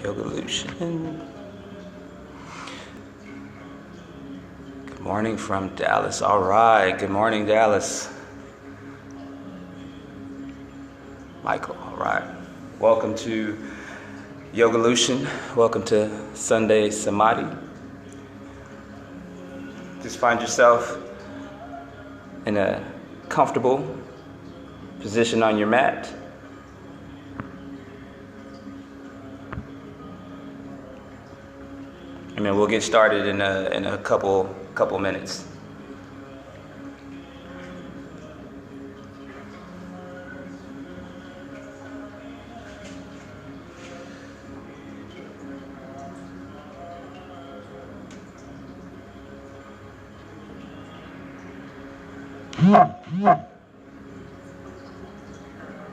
Yogalution. Good morning from Dallas. All right. Good morning, Dallas. Michael. All right. Welcome to Yogalution. Welcome to Sunday Samadhi. Just find yourself in a comfortable position on your mat. And then we'll get started in a couple minutes.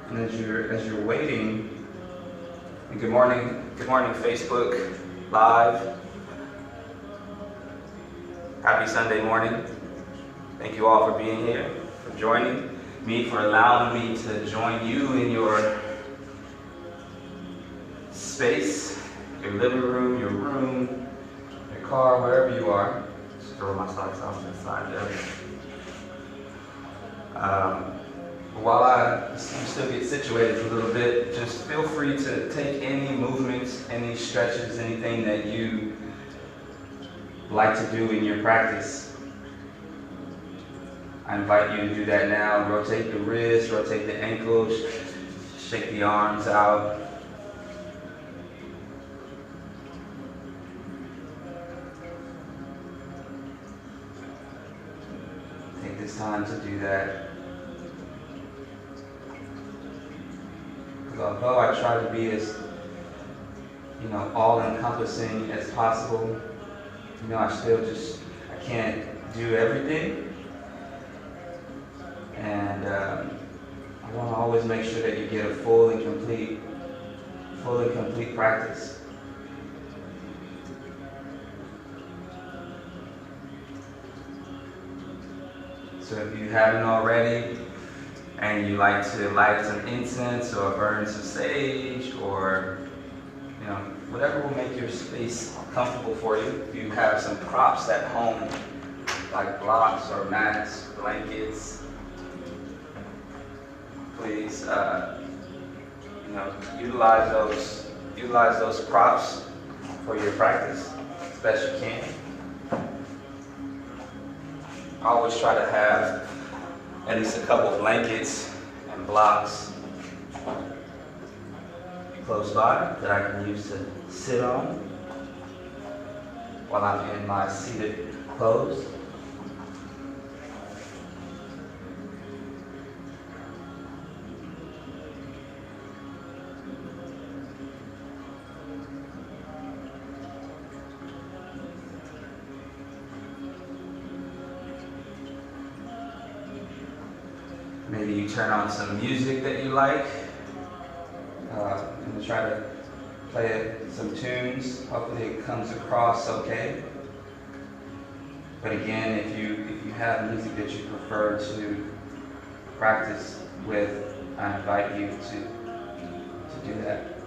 And as you're waiting, and good morning Facebook Live. Happy Sunday morning. Thank you all for being here, for joining me, for allowing me to join you in your space, your living room, your car, wherever you are. Just throw my socks off to the side there. While you still get situated for a little bit, just feel free to take any movements, any stretches, anything that you like to do in your practice. I invite you to do that now. Rotate the wrists, rotate the ankles, shake the arms out. Take this time to do that. Because although I try to be as, all-encompassing as possible, I can't do everything. And I want to always make sure that you get a full and complete practice. So if you haven't already, and you like to light some incense or burn some sage or whatever will make your space comfortable for you. If you have some props at home, like blocks or mats, blankets, please, utilize those props for your practice as best you can. I always try to have at least a couple blankets and blocks close by that I can use to sit on while I'm in my seated pose. Maybe you turn on some music that you like. I'm going to try to play some tunes. Hopefully it comes across okay. But again, if you have music that you prefer to practice with, I invite you to do that.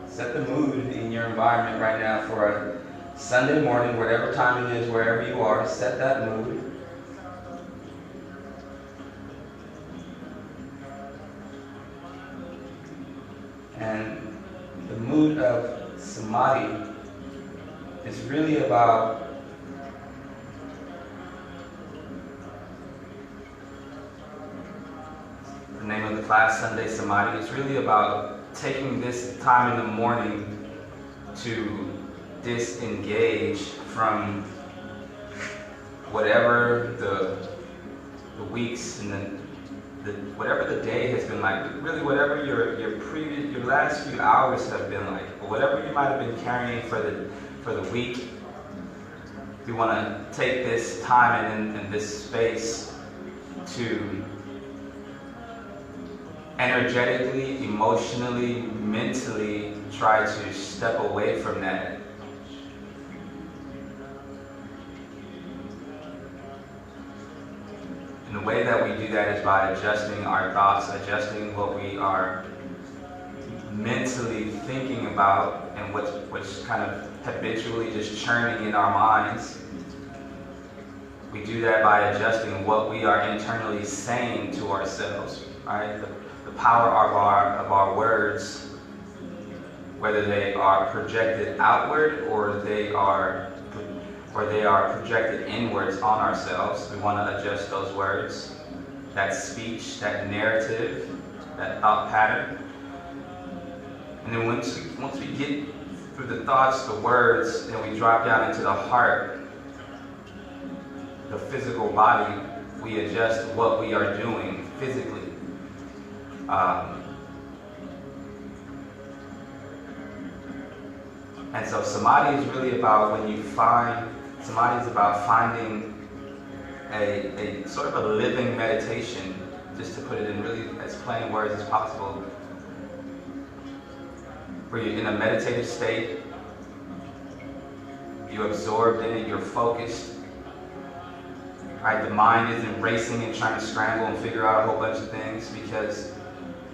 Set the mood in your environment right now for a Sunday morning, whatever time it is, wherever you are, set that mood. And the mood of Samadhi is really about the name of the class, Sunday Samadhi. It's really about taking this time in the morning to disengage from whatever the weeks and whatever the day has been like, really whatever your last few hours have been like, or whatever you might have been carrying for the week. We want to take this time and this space to energetically, emotionally, mentally try to step away from that. And the way that we do that is by adjusting our thoughts, adjusting what we are mentally thinking about and what's kind of habitually just churning in our minds. We do that by adjusting what we are internally saying to ourselves, right? The power of our words, whether they are projected outward or they are projected inwards on ourselves. We want to adjust those words, that speech, that narrative, that thought pattern. And then once we get through the thoughts, the words, then we drop down into the heart, the physical body. We adjust what we are doing physically. And so samadhi is really about samadhi is about finding a sort of a living meditation, just to put it in really as plain words as possible, where you're in a meditative state, you're absorbed in it, you're focused, right? The mind isn't racing and trying to scramble and figure out a whole bunch of things, because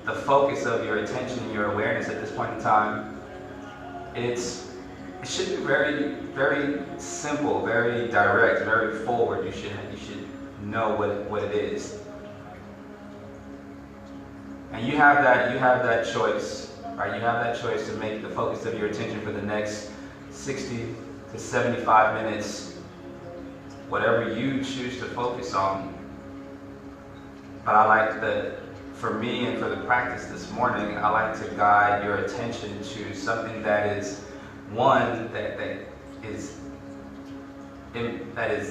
the focus of your attention and your awareness at this point in time, it should be very, very simple, very direct, very forward. You should know what it is. And you have that choice, right? You have that choice to make the focus of your attention for the next 60 to 75 minutes, whatever you choose to focus on. But I like that, for me and for the practice this morning, I like to guide your attention to something that is one that is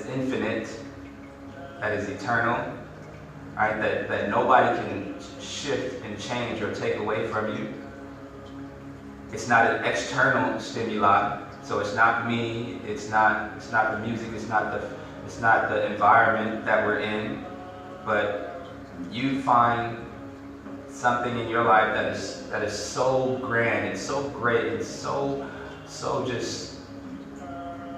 infinite, that is eternal, right? That nobody can shift and change or take away from you. It's not an external stimuli, so it's not me, it's not the music, it's not the environment that we're in, but you find something in your life that is so grand and so great and so just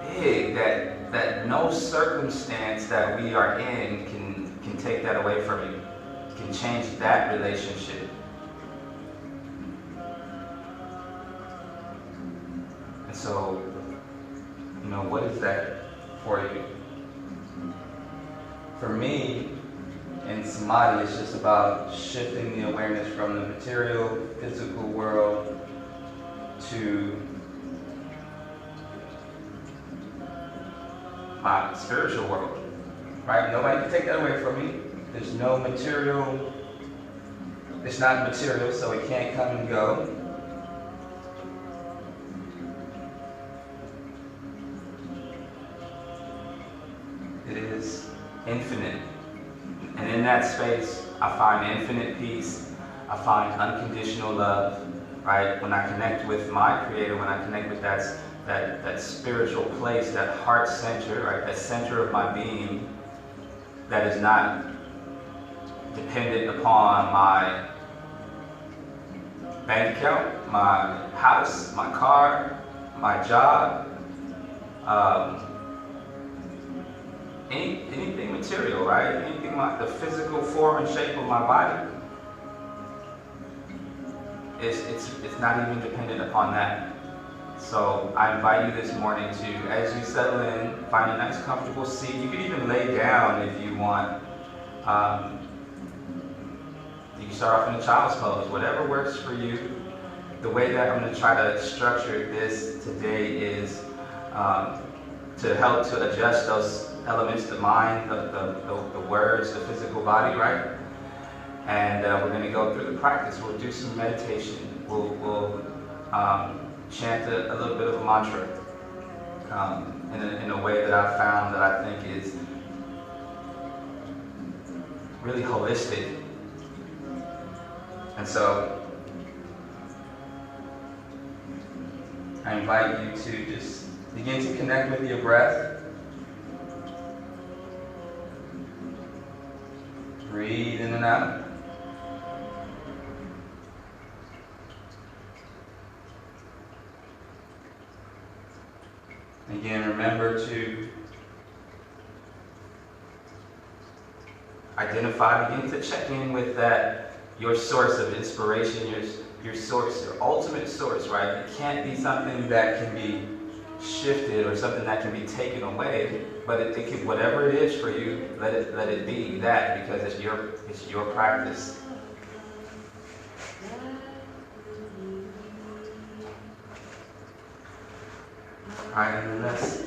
big that no circumstance that we are in can take that away from you, can change that relationship. And so, what is that for you? For me, in samadhi, it's just about shifting the awareness from the material, physical world to my spiritual world, right? Nobody can take that away from me. There's no material. It's not material, so it can't come and go. It is infinite. And in that space, I find infinite peace. I find unconditional love, right? When I connect with my Creator, when I connect with that spiritual place, that heart center, right? That center of my being that is not dependent upon my bank account, my house, my car, my job, anything material, right? Anything like the physical form and shape of my body. It's not even dependent upon that. So I invite you this morning to, as you settle in, find a nice comfortable seat. You can even lay down if you want. You can start off in a child's pose, whatever works for you. The way that I'm going to try to structure this today is to help to adjust those elements, the mind, the words, the physical body, right? And we're going to go through the practice. We'll do some meditation. We'll chant a little bit of a mantra in a way that I found that I think is really holistic. And so I invite you to just begin to connect with your breath. Breathe in and out. Again, remember to begin to check in with that, your source of inspiration, your source, your ultimate source, right? It can't be something that can be shifted or something that can be taken away, but it can, whatever it is for you, let it be that, because it's your practice. All right, and then let's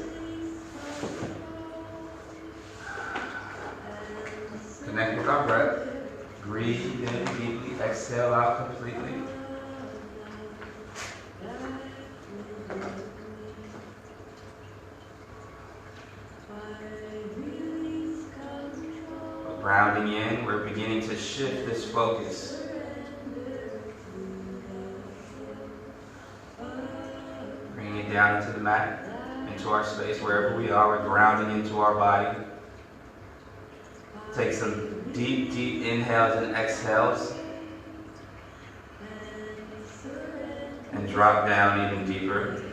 connect with our breath. Breathe in deeply, exhale out completely. Grounding in, we're beginning to shift this focus. Bringing it down into the mat, into our space, wherever we are, we're grounding into our body. Take some deep, deep inhales and exhales. And drop down even deeper.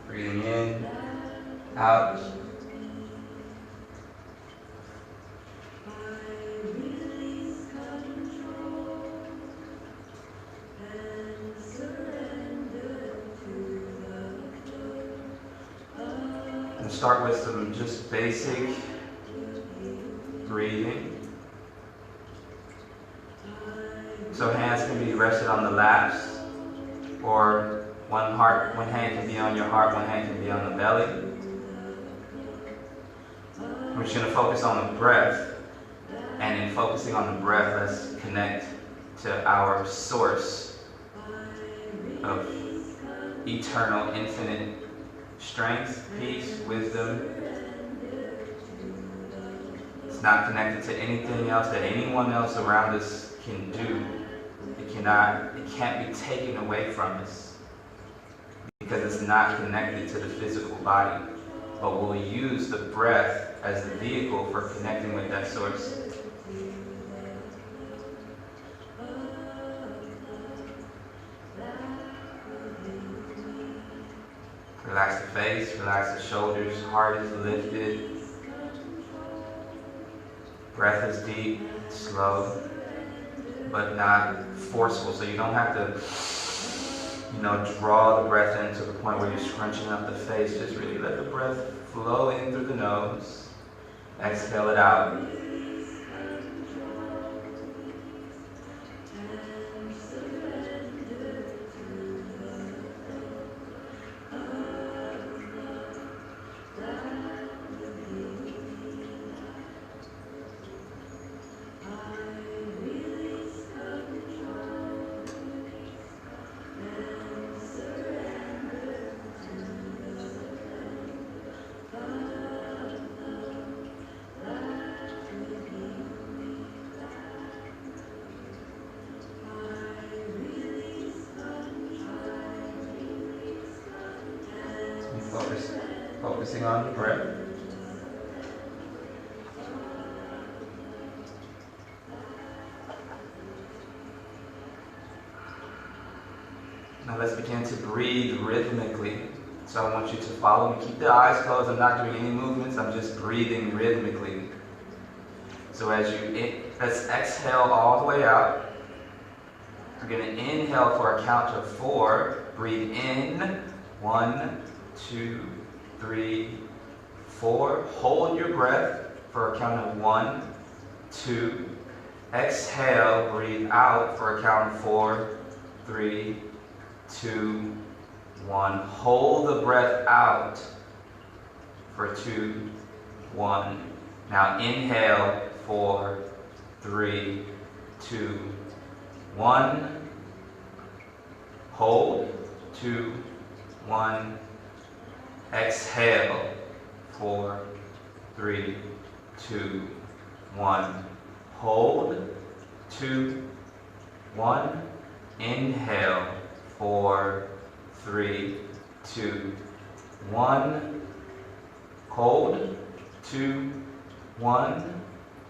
Breathing in, out. And start with some just basic breathing. So hands can be rested on the laps, or one hand can be on your heart, one hand can be on the belly. We're just going to focus on the breath, and in focusing on the breath, let's connect to our source of eternal, infinite strength, peace, wisdom. It's not connected to anything else that anyone else around us can do. It can't be taken away from us because it's not connected to the physical body. But we'll use the breath as the vehicle for connecting with that source. Relax the face, relax the shoulders, heart is lifted. Breath is deep, slow, but not forceful. So you don't have to, draw the breath in to the point where you're scrunching up the face. Just really let the breath flow in through the nose. Exhale it out. Focusing on the breath. Now let's begin to breathe rhythmically. So I want you to follow me. Keep the eyes closed. I'm not doing any movements. I'm just breathing rhythmically. So let's exhale all the way out. We're going to inhale for a count of 4. Breathe in. 1, 2, 3, 4. Hold your breath for a count of 1, 2. Exhale, breathe out for a count of 4, 3, 2, 1. Hold the breath out for 2, 1. Now inhale, 4, 3, 2, 1. Hold, 2, 1. Exhale, 4, 3, 2, 1. Hold, 2, 1. Inhale, 4, 3, 2, 1. Hold, 2, 1.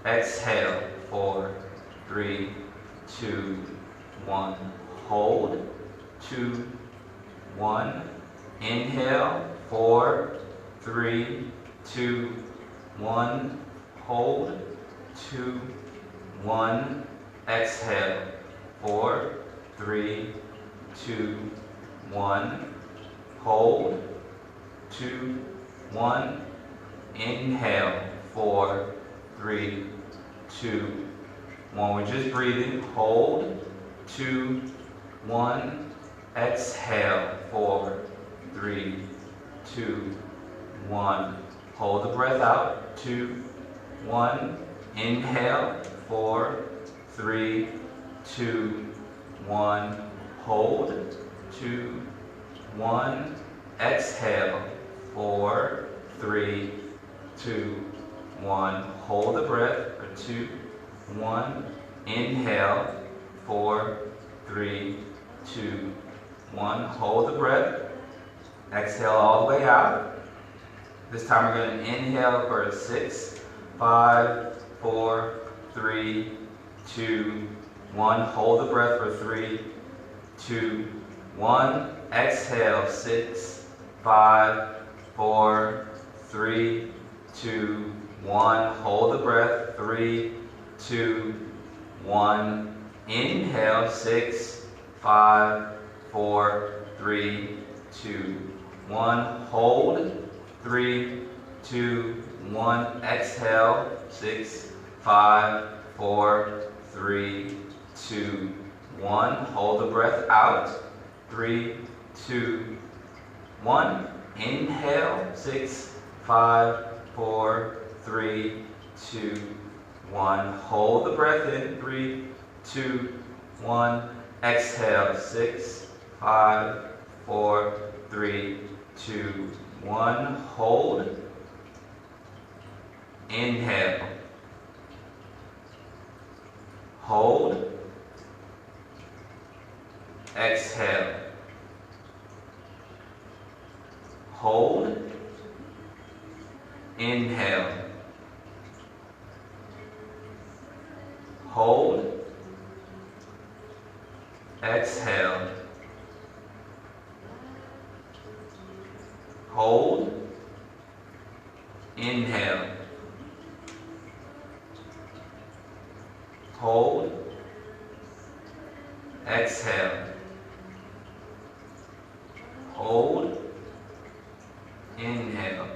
Exhale, 4, 3, 2, 1. Hold, 2, 1. Inhale, 4, 3, 2, 1. Hold, 2, 1. Exhale. 4, 3, 2, 1. Hold. 2, 1. Inhale. 4, 3, 2, 1. We're just breathing. Hold. 2, 1. Exhale. 4, 3, 2, 1. Hold the breath out. 2, 1. Inhale. 4, 3, 2, 1. Hold. 2, 1. Exhale. 4, 3, 2, 1. Hold the breath for 2, 1. Inhale. 4, 3, 2, 1. Hold the breath. Exhale all the way out. This time we're going to inhale for 6, 5, 4, 3, 2, 1. Hold the breath for 3, 2, 1. Exhale. 6, 5, 4, 3, 2, 1. Hold the breath. 3, 2, 1. Inhale. 6, 5, 4, 3, 2, 1. Hold. 3, 2, 1. Exhale. 6, 5, 4, 3, 2, 1. Hold the breath out. 3, 2, 1. Inhale. 6, 5, 4, 3, 2, 1. Hold the breath in. 3, 2, 1. Exhale. 6, 5, 4, 3, 2, 1. Hold. Inhale. Hold. Exhale. Hold. Inhale. Hold. Exhale. Hold. Inhale. Hold. Exhale. Hold. Inhale.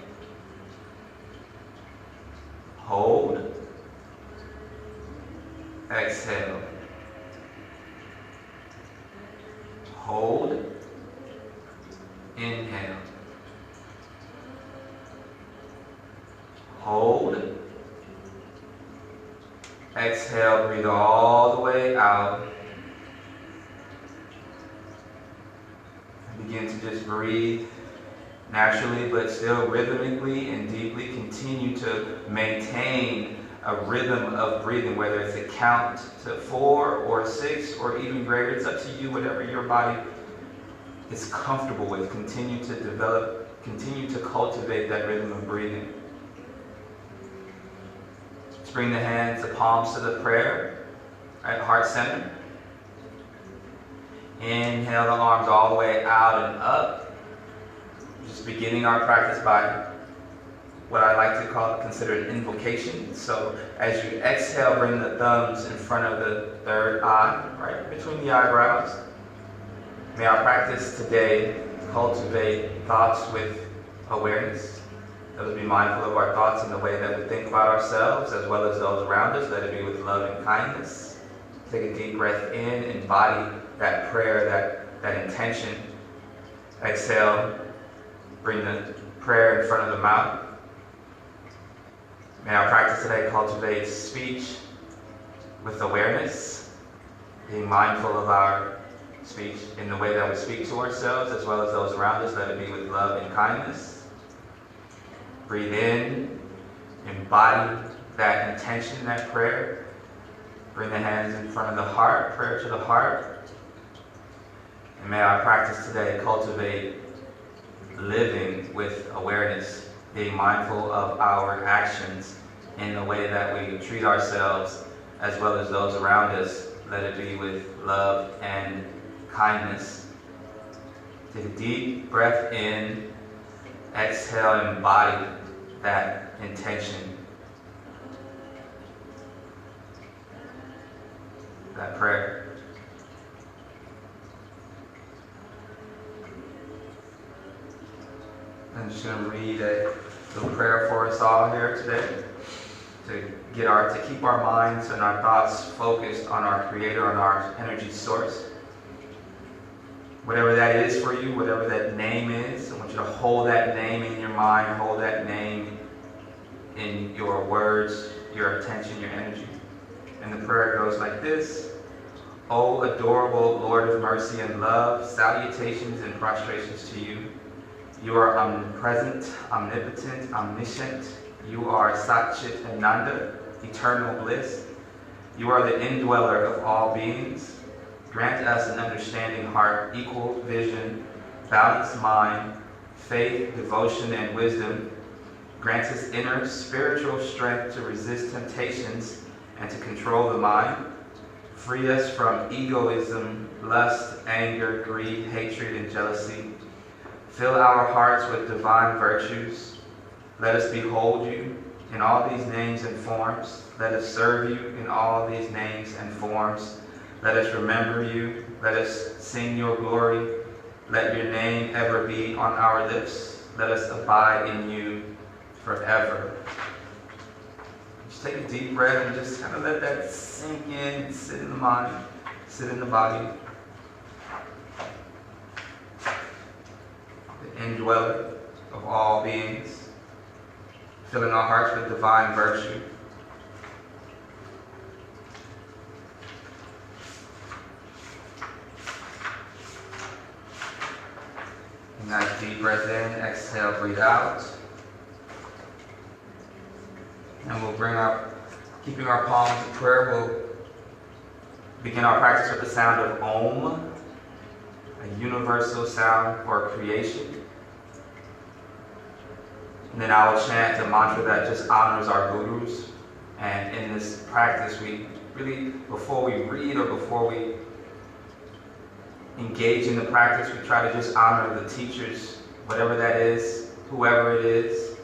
Hold. Exhale. Hold. Inhale. Hold. Exhale, breathe all the way out. Begin to just breathe naturally, but still rhythmically and deeply. Continue to maintain a rhythm of breathing, whether it's a count to 4 or 6 or even greater. It's up to you, whatever your body is comfortable with. Continue to develop, continue to cultivate that rhythm of breathing. Just bring the hands, the palms to the prayer, right, heart center. Inhale the arms all the way out and up. Just beginning our practice by what I like to consider an invocation. So as you exhale, bring the thumbs in front of the third eye, right between the eyebrows. May our practice today cultivate thoughts with awareness. Let us be mindful of our thoughts and the way that we think about ourselves as well as those around us. Let it be with love and kindness. Take a deep breath in, embody that prayer, that intention. Exhale, bring the prayer in front of the mouth. May our practice today cultivate speech with awareness, being mindful of our speech in the way that we speak to ourselves as well as those around us. Let it be with love and kindness. Breathe in, embody that intention, that prayer. Bring the hands in front of the heart, prayer to the heart. And may our practice today cultivate living with awareness, being mindful of our actions in the way that we treat ourselves as well as those around us. Let it be with love and kindness. Take a deep breath in. Exhale, embody that intention. that prayer. I'm just going to read a little prayer for us all here today to keep our minds and our thoughts focused on our Creator and our energy source. Whatever that is for you, whatever that name is, I want you to hold that name in your mind, hold that name in your words, your attention, your energy. And the prayer goes like this. O adorable Lord of mercy and love, salutations and prostrations to you. You are omnipresent, omnipotent, omniscient. You are Satchit Ananda, eternal bliss. You are the indweller of all beings. Grant us an understanding heart, equal vision, balanced mind, faith, devotion, and wisdom. Grant us inner spiritual strength to resist temptations and to control the mind. Free us from egoism, lust, anger, greed, hatred, and jealousy. Fill our hearts with divine virtues. Let us behold you in all these names and forms. Let us serve you in all these names and forms. Let us remember you. Let us sing your glory. Let your name ever be on our lips. Let us abide in you forever. Just take a deep breath and just kind of let that sink in, sit in the mind, sit in the body. The indweller of all beings, filling our hearts with divine virtue. Nice deep breath in, exhale, breathe out. And we'll keeping our palms in prayer, we'll begin our practice with the sound of Om, a universal sound for creation. And then I will chant a mantra that just honors our gurus. And in this practice, we really, before we read or before we engage in the practice, we try to just honor the teachers, whatever that is, whoever it is.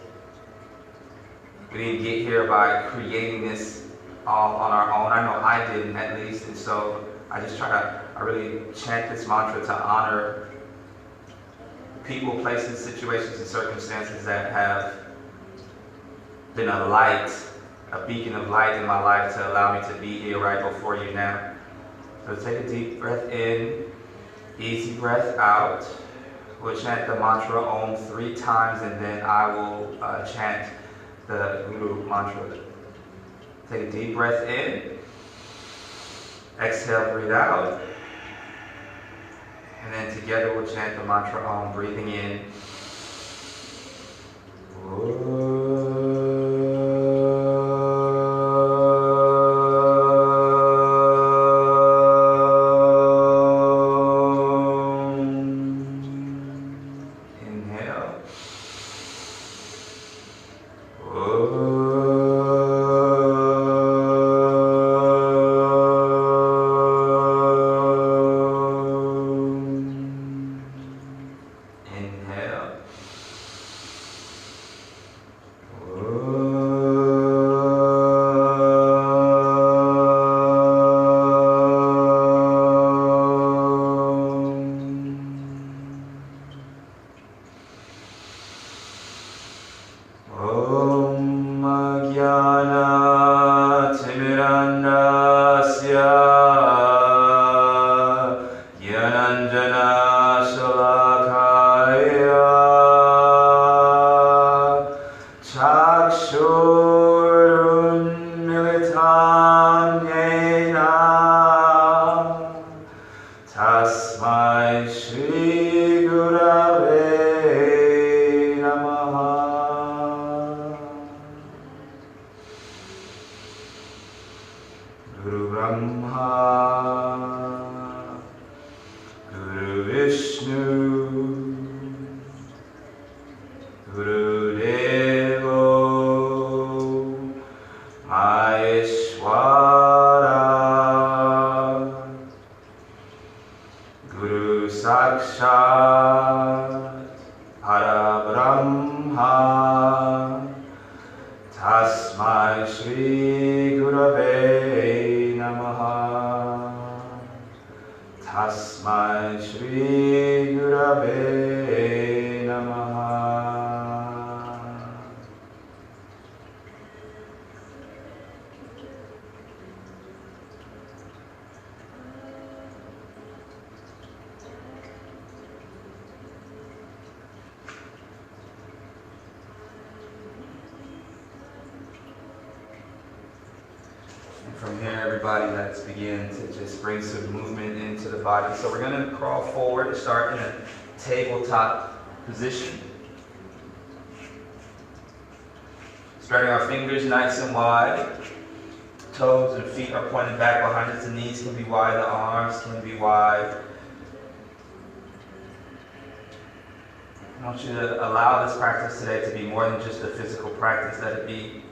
We didn't get here by creating this all on our own. I know I didn't, at least, and so I really chant this mantra to honor people, places, situations, and circumstances that have been a light, a beacon of light in my life to allow me to be here right before you now. So take a deep breath in. Easy breath out. We'll chant the mantra Om 3 times, and then I will chant the Guru mantra. Take a deep breath in. Exhale, breathe out. And then together we'll chant the mantra Om, breathing in. Tasmai Shri Gurave Namaha. Tasmai Shri Gurave Namaha. From here, everybody, let's begin to just bring some movement into the body. So we're going to crawl forward and start in a tabletop position. Spreading our fingers nice and wide. Toes and feet are pointed back behind us. The knees can be wide. The arms can be wide. I want you to allow this practice today to be more than just a physical practice. Let it be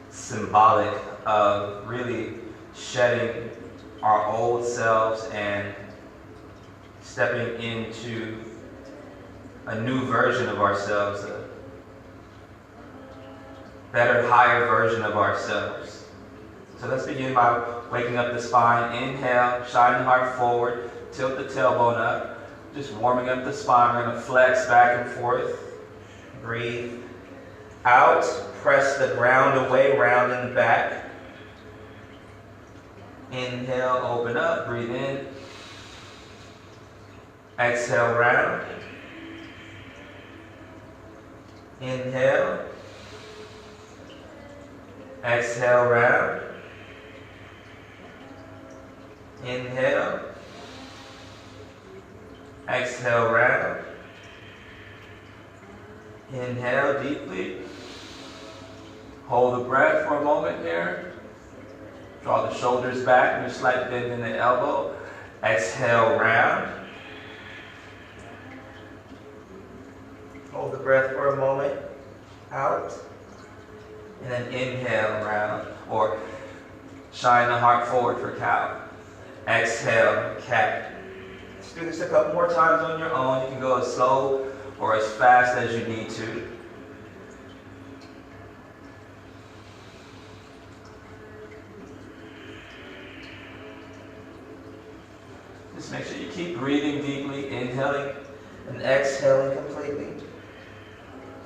symbolic of really shedding our old selves and stepping into a new version of ourselves, a better, higher version of ourselves. So let's begin by waking up the spine. Inhale, shine the heart forward, tilt the tailbone up, just warming up the spine. We're going to flex back and forth. Breathe out, press the ground away, round in the back. Inhale, open up, breathe in. Exhale, round. Inhale. Exhale, round. Inhale. Exhale, round. Inhale deeply. Hold the breath for a moment here. Draw the shoulders back and a slight bend in the elbow. Exhale, round. Hold the breath for a moment. Out. And then inhale, round. Or shine the heart forward for cow. Exhale, cat. Let's do this a couple more times on your own. You can go as slow or as fast as you need to. Just make sure you keep breathing deeply, inhaling and exhaling completely.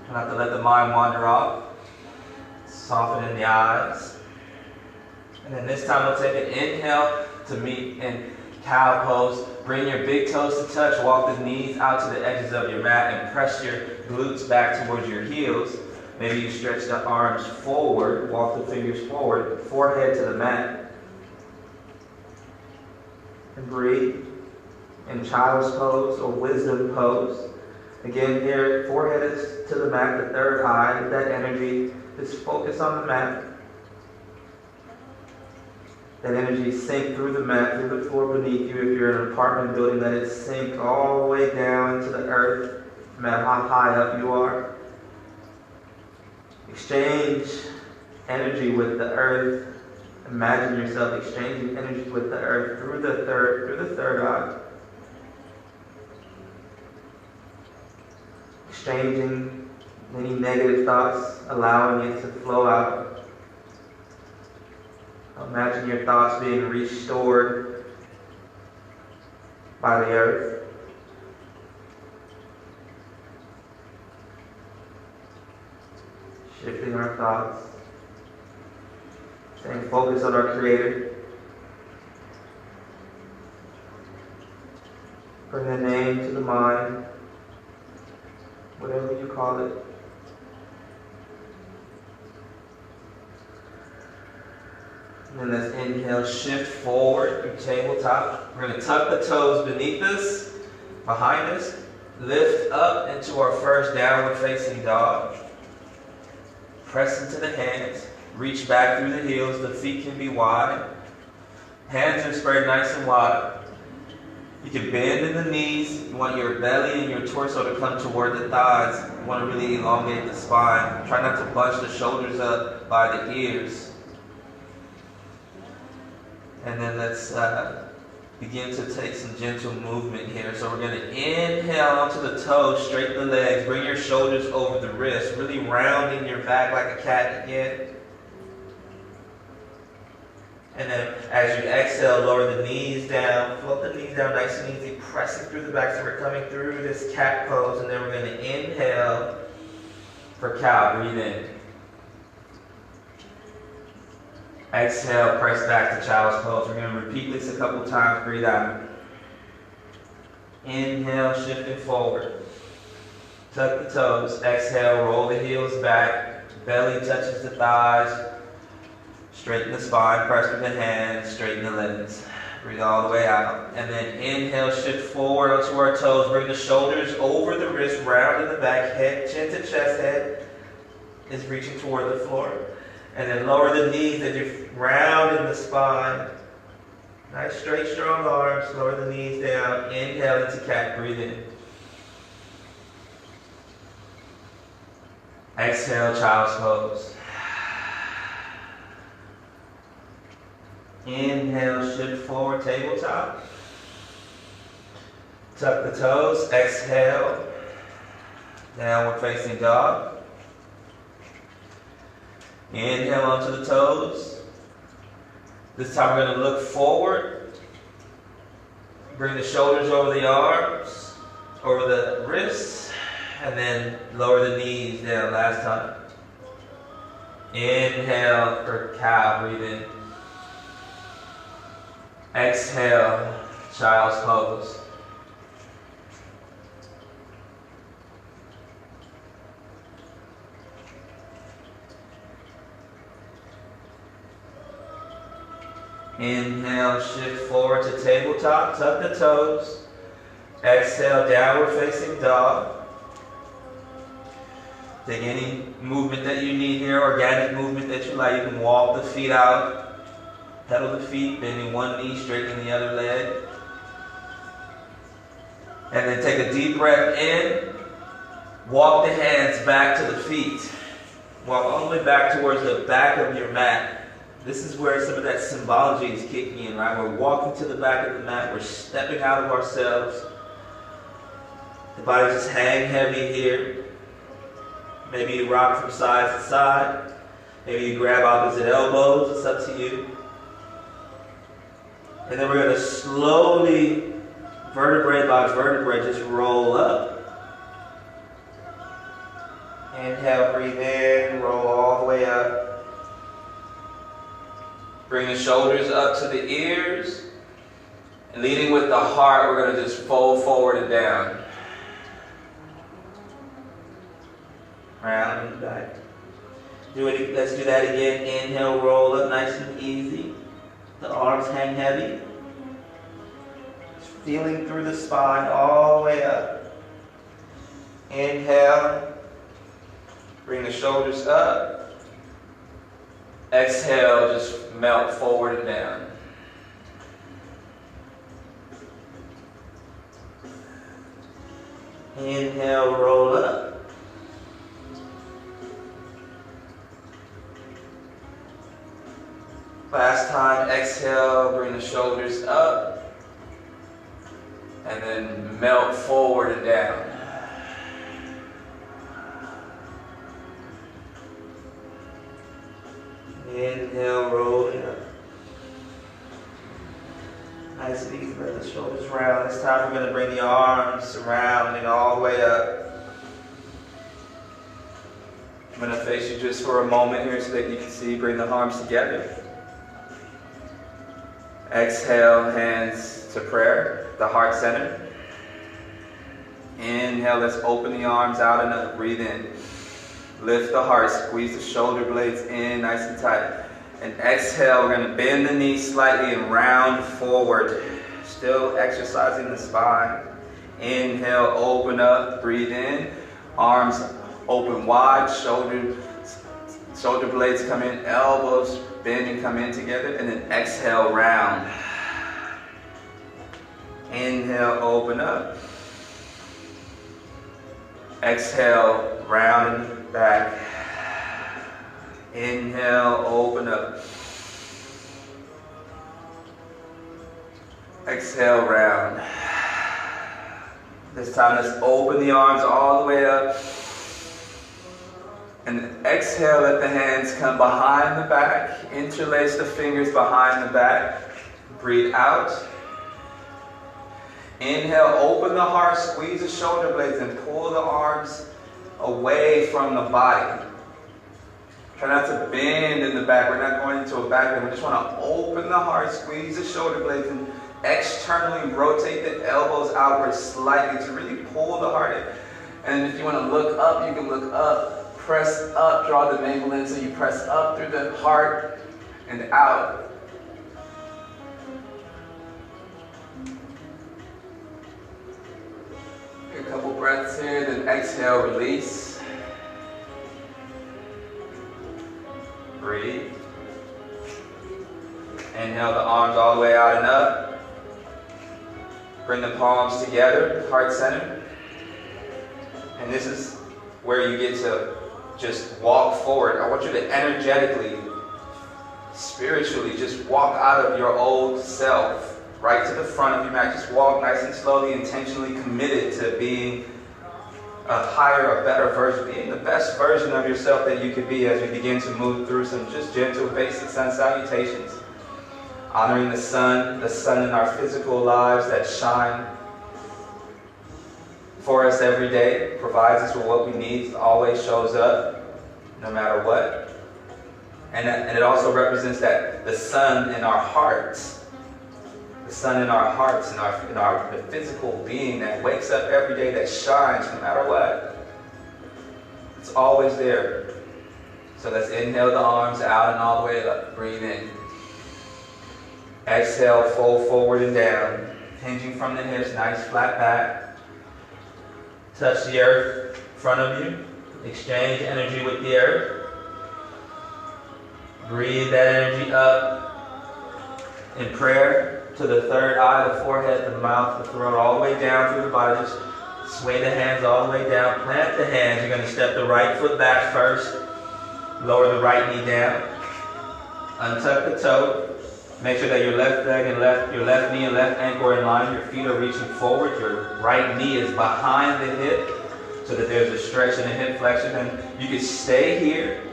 Try not to let the mind wander off. Soften in the eyes. And then this time we'll take an inhale to meet in cow pose. Bring your big toes to touch. Walk the knees out to the edges of your mat and press your glutes back towards your heels. Maybe you stretch the arms forward. Walk the fingers forward. Forehead to the mat. And breathe in child's pose or wisdom pose. Again here, forehead is to the mat, the third eye. With that energy, just focus on the mat. That energy sink through the mat, through the floor beneath you. If you're in an apartment building, let it sink all the way down to the earth, no matter how high up you are. Exchange energy with the earth. Imagine yourself exchanging energy with the earth through the third eye. Exchanging any negative thoughts, allowing it to flow out. Imagine your thoughts being restored by the earth. Shifting our thoughts. Staying focused on our Creator. Bring the name to the mind. Whatever you call it. And then let's inhale, shift forward through tabletop. We're going to tuck the toes beneath us, behind us. Lift up into our first downward facing dog. Press into the hands. Reach back through the heels. The feet can be wide. Hands are spread nice and wide. You can bend in the knees. You want your belly and your torso to come toward the thighs. You want to really elongate the spine. Try not to bunch the shoulders up by the ears. And then let's begin to take some gentle movement here. So we're going to inhale onto the toes, straighten the legs, bring your shoulders over the wrists, really rounding your back like a cat again. And then As you exhale, lower the knees down. Float the knees down nice and easy, pressing through the back. So we're coming through this cat pose, and then we're going to inhale for cow. Breathe in. Exhale, press back to child's pose. We're going to repeat this a couple times. Breathe out. Inhale, shifting forward. Tuck the toes. Exhale, roll the heels back. Belly touches the thighs. Straighten the spine, press with the hands, straighten the limbs. Breathe all the way out. And then inhale, shift forward onto our toes. Bring the shoulders over the wrist, round in the back, head, chin to chest, head is reaching toward the floor. And then lower the knees as you round in the spine. Nice, straight, strong arms. Lower the knees down. Inhale into cat. Breathe in. Exhale, child's pose. Inhale, shift forward, tabletop. Tuck the toes. Exhale. Downward facing dog. Inhale onto the toes. This time we're going to look forward. Bring the shoulders over the arms, over the wrists, and then lower the knees down. Last time. Inhale for cow. Breathe in. Exhale, child's pose. Inhale, shift forward to tabletop, tuck the toes. Exhale, downward facing dog. Take any movement that you need here, organic movement that you like. You can walk the feet out. Pedal the feet, bending one knee, straightening the other leg. And then take a deep breath in. Walk the hands back to the feet. Walk all the way back towards the back of your mat. This is where some of that symbology is kicking in, right? We're walking to the back of the mat. We're stepping out of ourselves. The body just hang heavy here. Maybe you rock from side to side. Maybe you grab opposite elbows. It's up to you. And then we're going to slowly, vertebrae by vertebrae, just roll up. Inhale, breathe in, roll all the way up. Bring the shoulders up to the ears. And leading with the heart, we're going to just fold forward and down. Round and back. Let's do that again. Inhale, roll up nice and easy. The arms hang heavy. Feeling through the spine all the way up. Inhale. Bring the shoulders up. Exhale, just melt forward and down. Inhale, roll up. Last time, exhale, bring the shoulders up, and then melt forward and down. Inhale, roll it up. Nice and easy, let the shoulders round. This time we're going to bring the arms surrounding all the way up. I'm going to face you just for a moment here so that you can see. Bring the arms together. Exhale, hands to prayer, the heart center. Inhale, let's open the arms out and up. Breathe in. Lift the heart, squeeze the shoulder blades in nice and tight. And exhale, we're going to bend the knees slightly and round forward. Still exercising the spine. Inhale, open up, breathe in. Arms open wide, shoulder blades come in, elbows bend and come in together, and then exhale, round. Inhale, open up. Exhale, round and back. Inhale, open up. Exhale, round. This time, let's open the arms all the way up. And exhale, let the hands come behind the back. Interlace the fingers behind the back. Breathe out. Inhale, open the heart, squeeze the shoulder blades, and pull the arms away from the body. Try not to bend in the back. We're not going into a back bend. We just want to open the heart, squeeze the shoulder blades, and externally rotate the elbows outward slightly to really pull the heart in. And if you want to look up, you can look up. Press up, draw the navel in, so you press up through the heart and out. Take a couple breaths here, then exhale, release. Breathe. Inhale the arms all the way out and up. Bring the palms together, heart center. And this is where you get to just walk forward. I want you to energetically, spiritually, just walk out of your old self, right to the front of your mat. Just walk nice and slowly, intentionally committed to being a higher, a better version, being the best version of yourself that you could be as we begin to move through some just gentle, basic sun salutations. Honoring the sun in our physical lives that shine for us every day, provides us with what we need, always shows up, no matter what. And it also represents that the sun in our hearts, the sun in our hearts, in our the physical being that wakes up every day, that shines no matter what. It's always there. So let's inhale the arms out and all the way up. Breathe in. Exhale, fold forward and down. Hinging from the hips, nice flat back. Touch the earth in front of you. Exchange energy with the earth. Breathe that energy up in prayer to the third eye, the forehead, the mouth, the throat, all the way down through the body. Just sway the hands all the way down. Plant the hands. You're going to step the right foot back first. Lower the right knee down. Untuck the toe. Make sure that your left leg and your left knee and left ankle are in line. Your feet are reaching forward. Your right knee is behind the hip so that there's a stretch in the hip flexion. And you can stay here.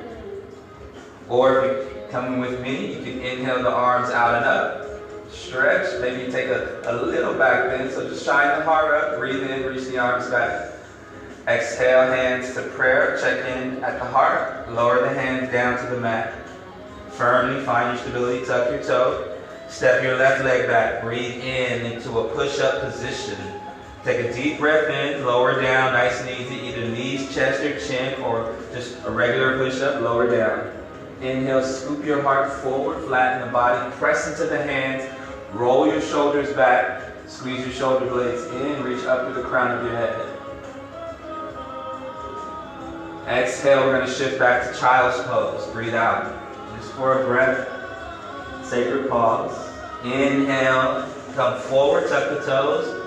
Or if you're coming with me, you can inhale the arms out and up. Stretch. Maybe you take a little back bend. So just shine the heart up. Breathe in. Reach the arms back. Exhale, hands to prayer. Check in at the heart. Lower the hands down to the mat. Firmly find your stability, tuck your toe. Step your left leg back. Breathe in into a push-up position. Take a deep breath in, lower down, nice and easy. Either knees, chest, or chin, or just a regular push-up, lower down. Inhale, scoop your heart forward, flatten the body, press into the hands, roll your shoulders back, squeeze your shoulder blades in, reach up to the crown of your head. Exhale, we're going to shift back to child's pose. Breathe out. Just for a breath, sacred pause. Inhale, come forward, tuck the toes.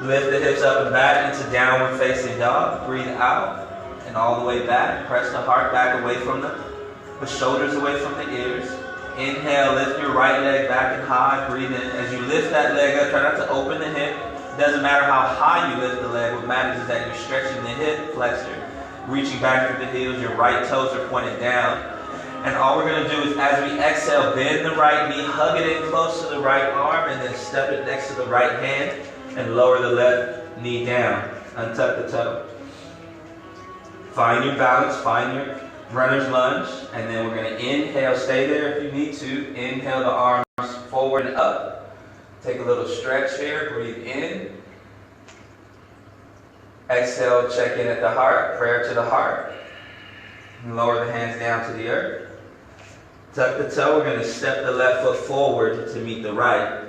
Lift the hips up and back into downward facing dog. Breathe out and all the way back. Press the heart back away from the shoulders away from the ears. Inhale, lift your right leg back and high. Breathe in. As you lift that leg up, try not to open the hip. It doesn't matter how high you lift the leg. What matters is that you're stretching the hip flexor, reaching back through the heels. Your right toes are pointed down. And all we're going to do is, as we exhale, bend the right knee, hug it in close to the right arm, and then step it next to the right hand, and lower the left knee down. Untuck the toe. Find your balance, find your runner's lunge, and then we're going to inhale. Stay there if you need to. Inhale the arms forward and up. Take a little stretch here. Breathe in. Exhale, check in at the heart. Prayer to the heart. And lower the hands down to the earth. Tuck the toe. We're going to step the left foot forward to meet the right.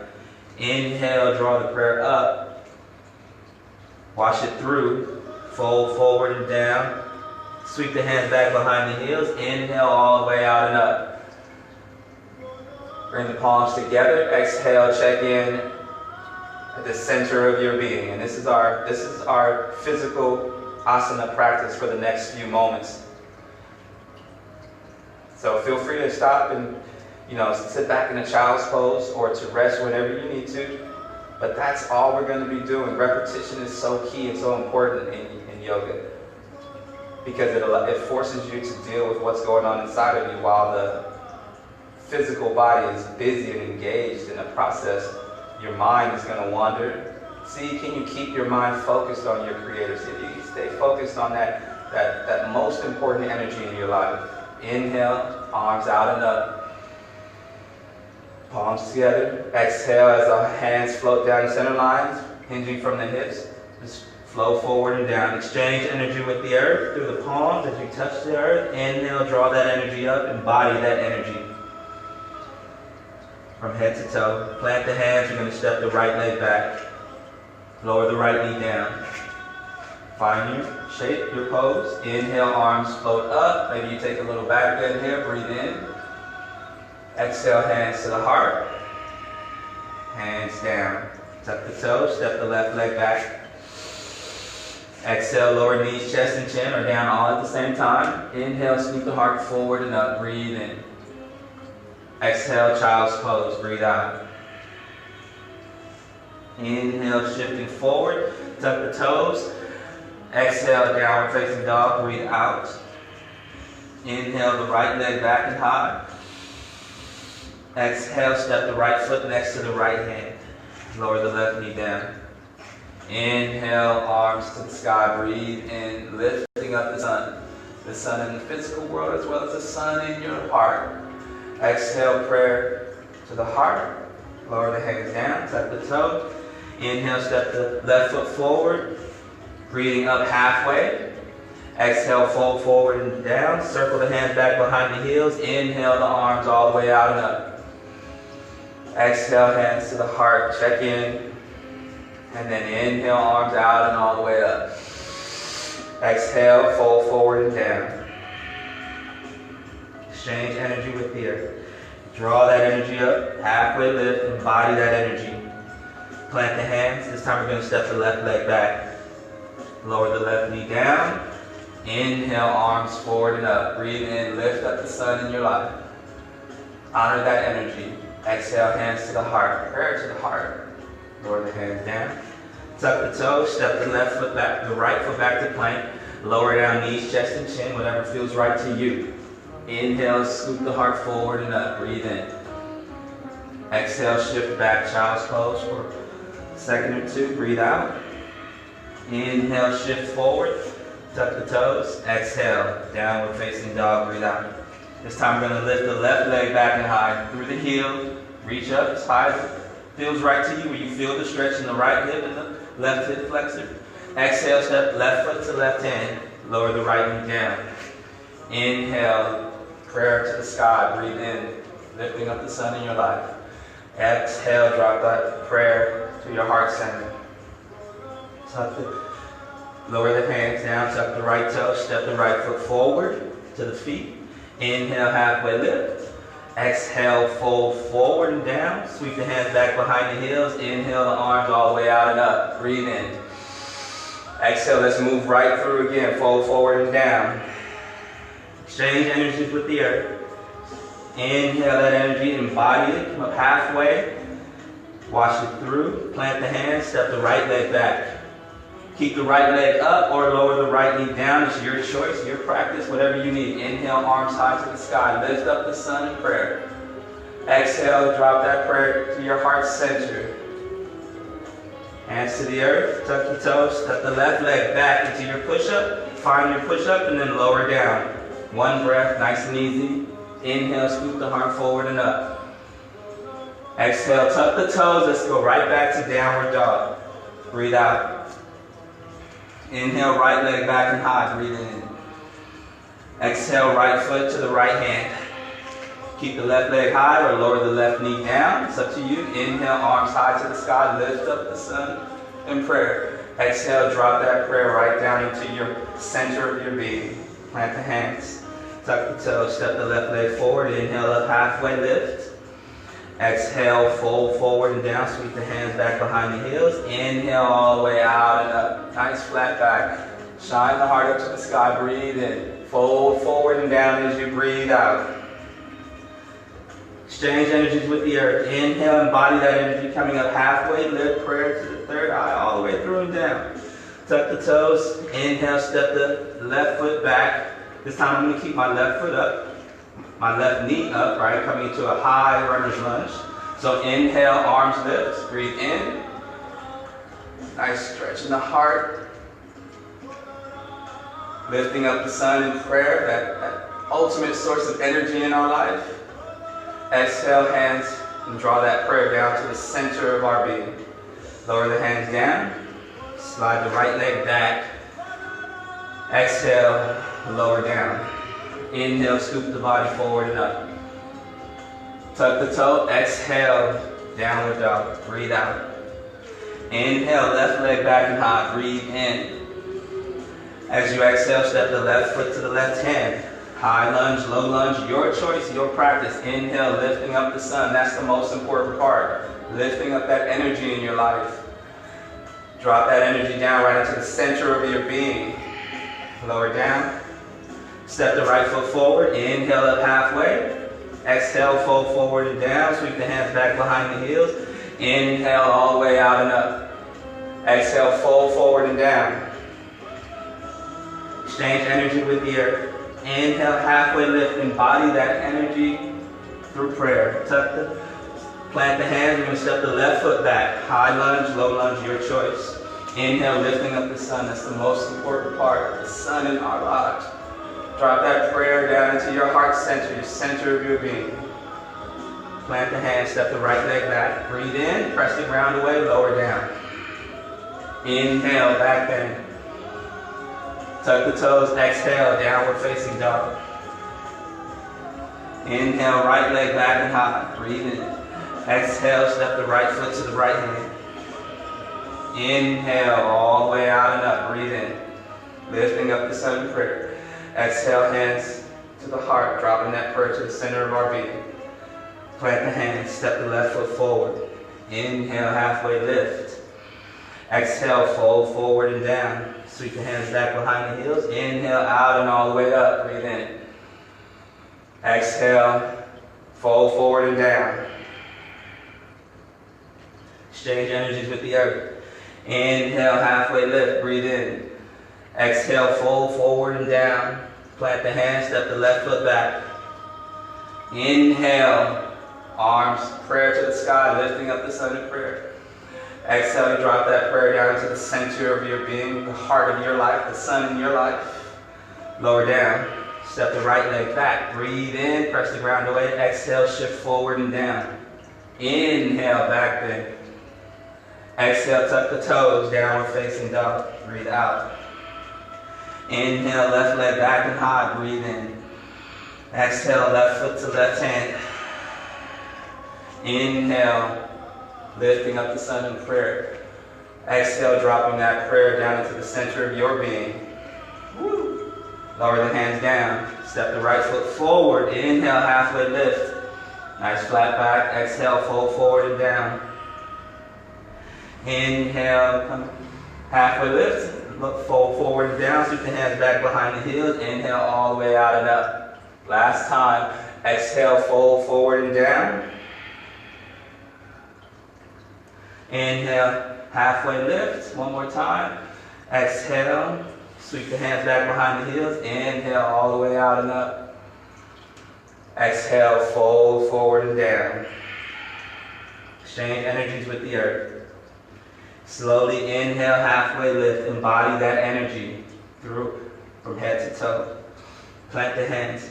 Inhale, draw the prayer up. Wash it through. Fold forward and down. Sweep the hands back behind the heels. Inhale all the way out and up. Bring the palms together. Exhale, check in at the center of your being. And this is our physical asana practice for the next few moments. So feel free to stop and sit back in a child's pose or to rest whenever you need to. But that's all we're going to be doing. Repetition is so key and so important in yoga. because it forces you to deal with what's going on inside of you while the physical body is busy and engaged in the process. Your mind is going to wander. See, can you keep your mind focused on your Creator? See, you stay focused on that most important energy in your life. Inhale, arms out and up. Palms together. Exhale as our hands float down the center lines, hinging from the hips. Just flow forward and down. Exchange energy with the earth through the palms as you touch the earth. Inhale, draw that energy up, embody that energy. From head to toe. Plant the hands, you're going to step the right leg back. Lower the right knee down. Find your shape, your pose. Inhale, arms float up. Maybe you take a little back bend here, breathe in. Exhale, hands to the heart. Hands down. Tuck the toes, step the left leg back. Exhale, lower knees, chest and chin are down all at the same time. Inhale, scoop the heart forward and up, breathe in. Exhale, child's pose, breathe out. Inhale, shifting forward, tuck the toes. Exhale, downward facing dog, breathe out. Inhale, the right leg back and high. Exhale, step the right foot next to the right hand. Lower the left knee down. Inhale, arms to the sky, breathe in, lifting up the sun. The sun in the physical world as well as the sun in your heart. Exhale, prayer to the heart. Lower the hands down, tuck the toe. Inhale, step the left foot forward. Breathing up halfway. Exhale, fold forward and down. Circle the hands back behind the heels. Inhale, the arms all the way out and up. Exhale, hands to the heart. Check in. And then inhale, arms out and all the way up. Exhale, fold forward and down. Exchange energy with the earth. Draw that energy up. Halfway lift. Embody that energy. Plant the hands. This time we're going to step the left leg back. Lower the left knee down. Inhale, arms forward and up. Breathe in, lift up the sun in your life. Honor that energy. Exhale, hands to the heart. Prayer to the heart. Lower the hands down. Tuck the toes, step the left foot back, the right foot back to plank. Lower down knees, chest and chin, whatever feels right to you. Inhale, scoop the heart forward and up. Breathe in. Exhale, shift back, child's pose for a second or two. Breathe out. Inhale, shift forward. Tuck the toes. Exhale, downward facing dog. Breathe out. This time we're going to lift the left leg back and high through the heel. Reach up as high as it feels right to you, where you feel the stretch in the right hip and the left hip flexor. Exhale, step left foot to left hand. Lower the right knee down. Inhale, prayer to the sky. Breathe in, lifting up the sun in your life. Exhale, drop that prayer to your heart center. Tuck it. Lower the hands down, tuck the right toe, step the right foot forward to the feet. Inhale, halfway lift. Exhale, fold forward and down. Sweep the hands back behind the heels. Inhale, the arms all the way out and up. Breathe in. Exhale, let's move right through again. Fold forward and down. Exchange energies with the earth. Inhale that energy, embody it, come up halfway. Wash it through. Plant the hands, step the right leg back. Keep the right leg up or lower the right knee down. It's your choice, your practice, whatever you need. Inhale, arms high to the sky. Lift up the sun in prayer. Exhale, drop that prayer to your heart center. Hands to the earth. Tuck your toes. Tuck the left leg back into your push-up. Find your push-up and then lower down. One breath, nice and easy. Inhale, scoop the heart forward and up. Exhale, tuck the toes. Let's go right back to downward dog. Breathe out. Inhale, right leg back and high. Breathe in. Exhale, right foot to the right hand. Keep the left leg high or lower the left knee down. It's up to you. Inhale, arms high to the sky. Lift up the sun in prayer. Exhale, drop that prayer right down into your center of your being. Plant the hands. Tuck the toes. Step the left leg forward. Inhale, up halfway lift. Exhale, fold forward and down. Sweep the hands back behind the heels. Inhale all the way out and up. Nice flat back. Shine the heart up to the sky. Breathe in. Fold forward and down as you breathe out. Exchange energies with the earth. Inhale, embody that energy coming up halfway. Lift prayer to the third eye all the way through and down. Tuck the toes. Inhale, step the left foot back. This time I'm going to keep my left foot up, my left knee up, right? Coming into a high runner's lunge. So inhale, arms lift. Breathe in. Nice stretch in the heart. Lifting up the sun in prayer, that ultimate source of energy in our life. Exhale, hands, and draw that prayer down to the center of our being. Lower the hands down. Slide the right leg back. Exhale, lower down. Inhale, scoop the body forward and up. Tuck the toe. Exhale, downward dog. Breathe out. Inhale, left leg back and high. Breathe in. As you exhale, step the left foot to the left hand. High lunge, low lunge, your choice, your practice. Inhale, lifting up the sun. That's the most important part. Lifting up that energy in your life. Drop that energy down right into the center of your being. Lower down. Step the right foot forward. Inhale up halfway. Exhale, fold forward and down. Sweep the hands back behind the heels. Inhale all the way out and up. Exhale, fold forward and down. Exchange energy with the earth. Inhale, halfway lift. Embody that energy through prayer. Plant the hands. You're going to step the left foot back. High lunge, low lunge, your choice. Inhale, lifting up the sun. That's the most important part. The sun in our lives. Drop that prayer down into your heart center, your center of your being. Plant the hands, step the right leg back. Breathe in, press the ground away, lower down. Inhale, back bend. Tuck the toes, exhale, downward facing dog. Inhale, right leg back and high. Breathe in. Exhale, step the right foot to the right hand. Inhale, all the way out and up. Breathe in. Lifting up the sun in prayer. Exhale, hands to the heart, dropping that prayer to the center of our being. Plant the hands, step the left foot forward. Inhale, halfway lift. Exhale, fold forward and down. Sweep the hands back behind the heels. Inhale, out and all the way up. Breathe in. Exhale, fold forward and down. Exchange energies with the earth. Inhale, halfway lift. Breathe in. Exhale, fold forward and down. Plant the hands, step the left foot back. Inhale, arms, prayer to the sky, lifting up the sun in prayer. Exhale, you drop that prayer down into the center of your being, the heart of your life, the sun in your life. Lower down. Step the right leg back. Breathe in, press the ground away. Exhale, shift forward and down. Inhale, back bend. Exhale, tuck the toes, downward facing dog. Breathe out. Inhale, left leg back and high. Breathe in. Exhale, left foot to left hand. Inhale, lifting up the sun in prayer. Exhale, dropping that prayer down into the center of your being. Woo. Lower the hands down. Step the right foot forward. Inhale, halfway lift. Nice flat back. Exhale, fold forward and down. Inhale, come halfway lift. Look, fold forward and down. Sweep the hands back behind the heels. Inhale all the way out and up. Last time. Exhale, fold forward and down. Inhale, halfway lift. One more time. Exhale. Sweep the hands back behind the heels. Inhale all the way out and up. Exhale, fold forward and down. Exchange energies with the earth. Slowly inhale, halfway lift. Embody that energy through from head to toe. Plant the hands.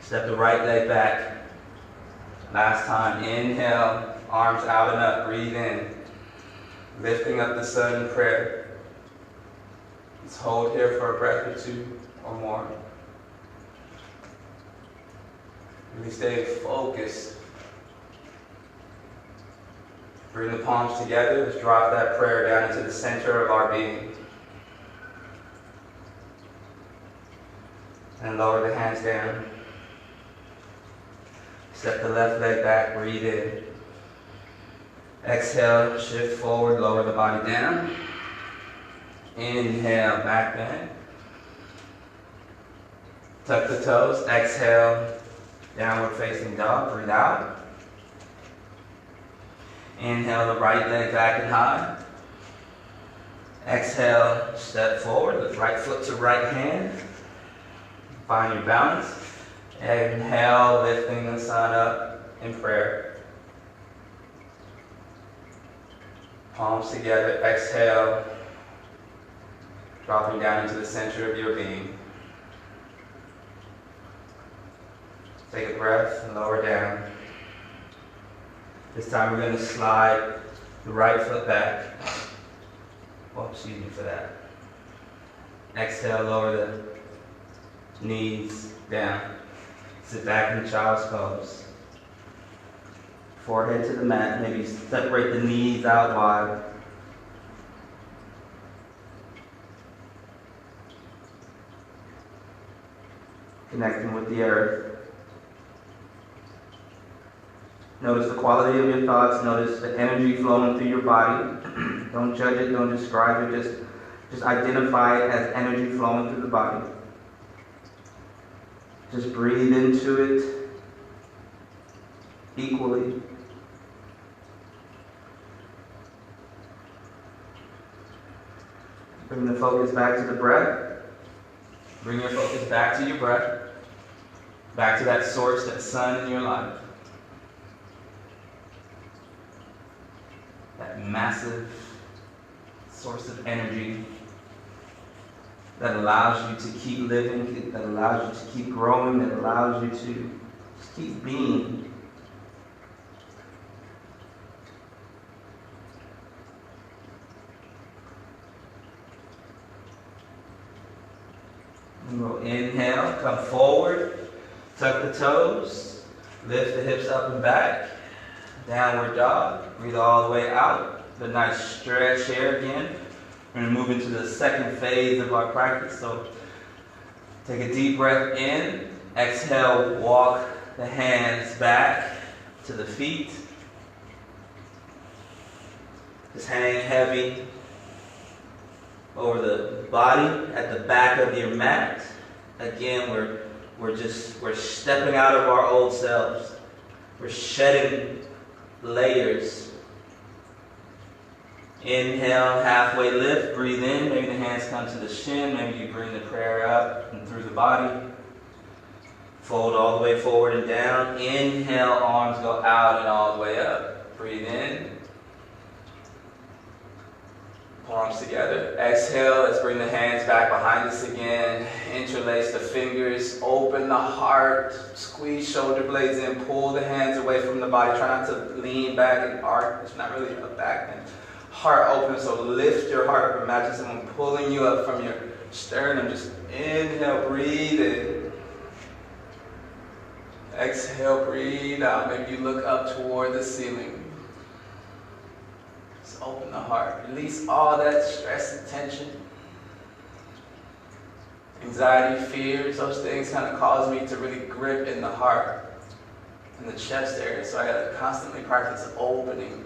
Step the right leg back. Last time. Inhale, arms out and up. Breathe in. Lifting up the sun in prayer. Let's hold here for a breath or two or more. Really stay focused. Bring the palms together. Let's drop that prayer down into the center of our being. And lower the hands down. Step the left leg back. Breathe in. Exhale, shift forward, lower the body down. Inhale, back bend. Tuck the toes. Exhale, downward facing dog. Breathe out. Inhale the right leg back and high. Exhale, step forward, lift right foot to right hand. Find your balance. Inhale, lifting the sun up in prayer. Palms together, exhale, dropping down into the center of your being. Take a breath and lower down. This time we're going to slide the right foot back. Oh, excuse me for that. Exhale, lower the knees down. Sit back in child's pose. Forehead to the mat. Maybe separate the knees out wide. Connecting with the earth. Notice the quality of your thoughts. Notice the energy flowing through your body. Don't judge it. Don't describe it. Just identify it as energy flowing through the body. Just breathe into it equally. Bring the focus back to the breath. Bring your focus back to your breath. Back to that source, that sun in your life. That massive source of energy that allows you to keep living, that allows you to keep growing, that allows you to just keep being. And we'll inhale, come forward, tuck the toes, lift the hips up and back, downward dog, breathe all the way out. The nice stretch here again. We're going to move into the second phase of our practice. So take a deep breath in, exhale, walk the hands back to the feet. Just hang heavy over the body at the back of your mat. Again, we're stepping out of our old selves. We're shedding layers. Inhale, halfway lift, breathe in. Maybe the hands come to the shin. Maybe you bring the prayer up and through the body. Fold all the way forward and down. Inhale, arms go out and all the way up. Breathe in. Palms together. Exhale, let's bring the hands back behind us again. Interlace the fingers, open the heart, squeeze shoulder blades in, pull the hands away from the body. Try not to lean back and arc. It's not really a back bend. Heart open, so lift your heart up. Imagine someone pulling you up from your sternum. Just inhale, breathe in. Exhale, breathe out. Maybe you look up toward the ceiling. Just open the heart. Release all that stress and tension. Anxiety, fears, those things kind of cause me to really grip in the heart, in the chest area. So I got to constantly practice opening.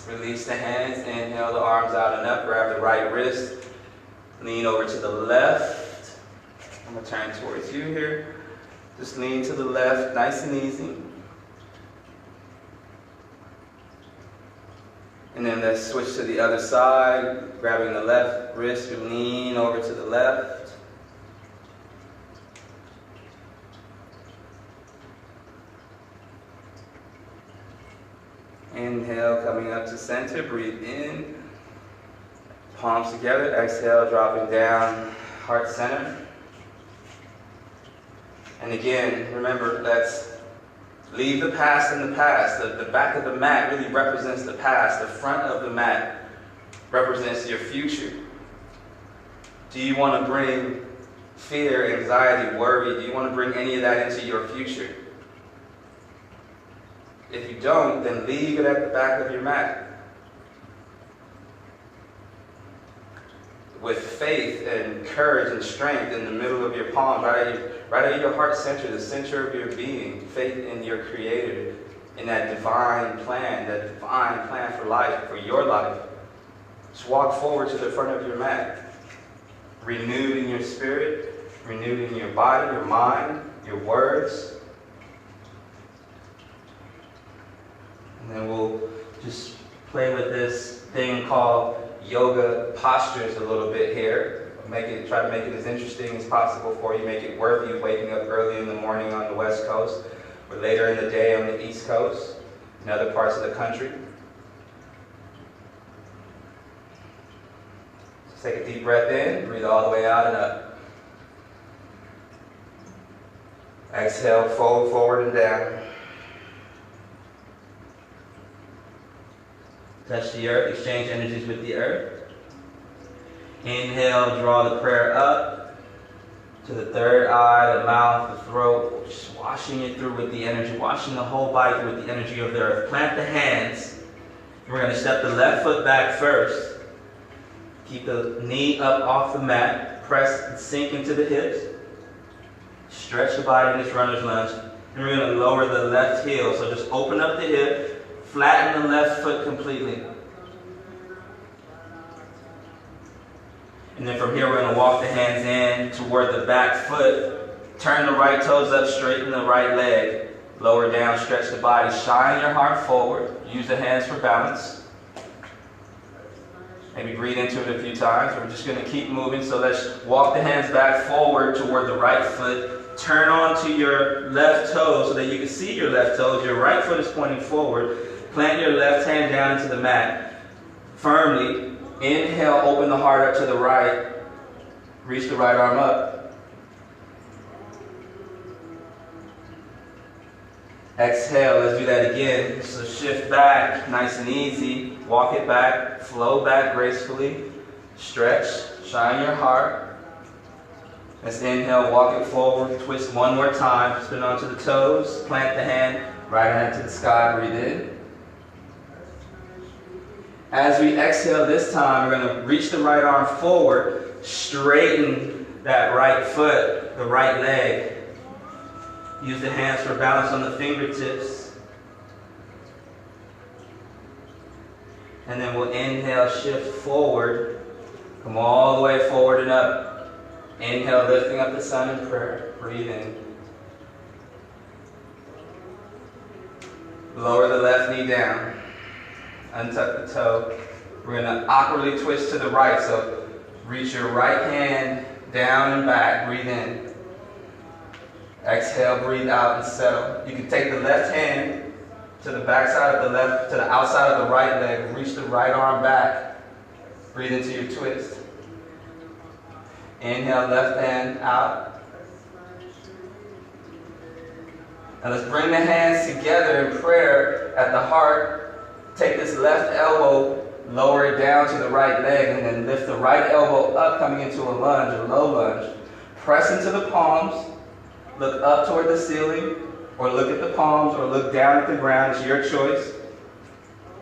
Release the hands, inhale the arms out and up, grab the right wrist, lean over to the left. I'm going to turn towards you here. Just lean to the left, nice and easy. And then let's switch to the other side, grabbing the left wrist, you lean over to the left. Inhale, coming up to center, breathe in. Palms together, exhale, dropping down, heart center. And again, remember, let's leave the past in the past. The back of the mat really represents the past. The front of the mat represents your future. Do you want to bring fear, anxiety, worry? Do you want to bring any of that into your future? If you don't, then leave it at the back of your mat. With faith and courage and strength in the middle of your palms, right at your heart center, the center of your being, faith in your Creator, in that divine plan for life, for your life. Just walk forward to the front of your mat, renewed in your spirit, renewed in your body, your mind, your words. And then we'll just play with this thing called yoga postures a little bit here. Try to make it as interesting as possible for you. Make it worth you waking up early in the morning on the West Coast or later in the day on the East Coast and other parts of the country. Just take a deep breath in, breathe all the way out and up. Exhale, fold forward and down. Touch the earth, exchange energies with the earth. Inhale, draw the prayer up to the third eye, the mouth, the throat, just washing it through with the energy, washing the whole body through with the energy of the earth. Plant the hands. We're going to step the left foot back first. Keep the knee up off the mat. Press and sink into the hips. Stretch the body in this runner's lunge. And we're going to lower the left heel. So just open up the hip, flatten the left foot completely. And then from here, we're going to walk the hands in toward the back foot. Turn the right toes up, straighten the right leg. Lower down, stretch the body. Shine your heart forward. Use the hands for balance. Maybe breathe into it a few times. We're just going to keep moving. So let's walk the hands back forward toward the right foot. Turn onto your left toe so that you can see your left toes. Your right foot is pointing forward. Plant your left hand down into the mat firmly. Inhale, open the heart up to the right. Reach the right arm up. Exhale, let's do that again. So shift back, nice and easy. Walk it back, flow back gracefully. Stretch, shine your heart. Let's inhale, walk it forward, twist one more time. Spin onto the toes, plant the hand, right hand to the sky, breathe in. As we exhale this time, we're going to reach the right arm forward, straighten that right foot, the right leg. Use the hands for balance on the fingertips. And then we'll inhale, shift forward. Come all the way forward and up. Inhale, lifting up the sun in prayer. Breathe in. Lower the left knee down. Untuck the toe. We're going to awkwardly twist to the right. So reach your right hand down and back. Breathe in. Exhale, breathe out and settle. You can take the left hand to the back side of the left, to the outside of the right leg. Reach the right arm back. Breathe into your twist. Inhale, left hand out. Now let's bring the hands together in prayer at the heart. Take this left elbow, lower it down to the right leg, and then lift the right elbow up, coming into a lunge, a low lunge. Press into the palms. Look up toward the ceiling, or look at the palms, or look down at the ground. It's your choice.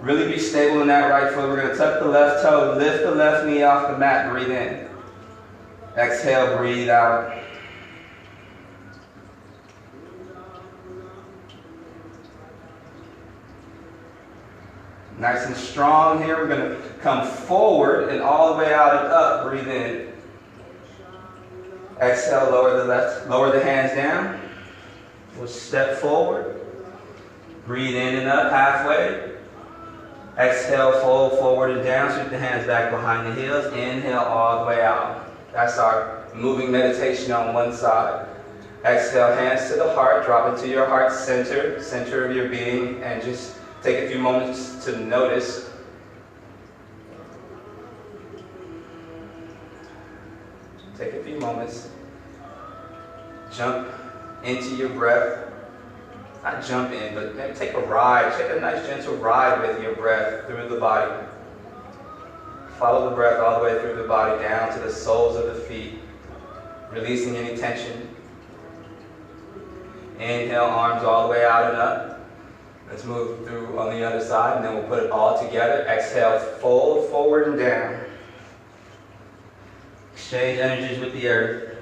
Really be stable in that right foot. We're going to tuck the left toe, lift the left knee off the mat, breathe in. Exhale, breathe out. Nice and strong here. We're going to come forward and all the way out and up. Breathe in. Exhale, lower the hands down. We'll step forward. Breathe in and up halfway. Exhale, fold forward and down. Sweep the hands back behind the heels. Inhale all the way out. That's our moving meditation on one side. Exhale, hands to the heart. Drop into your heart center, center of your being, and just take a few moments to notice. Take a few moments. Jump into your breath. Not jump in, but maybe take a ride. Take a nice gentle ride with your breath through the body. Follow the breath all the way through the body down to the soles of the feet. Releasing any tension. Inhale, arms all the way out and up. Let's move through on the other side, and then we'll put it all together. Exhale, fold forward and down. Exchange energies with the earth.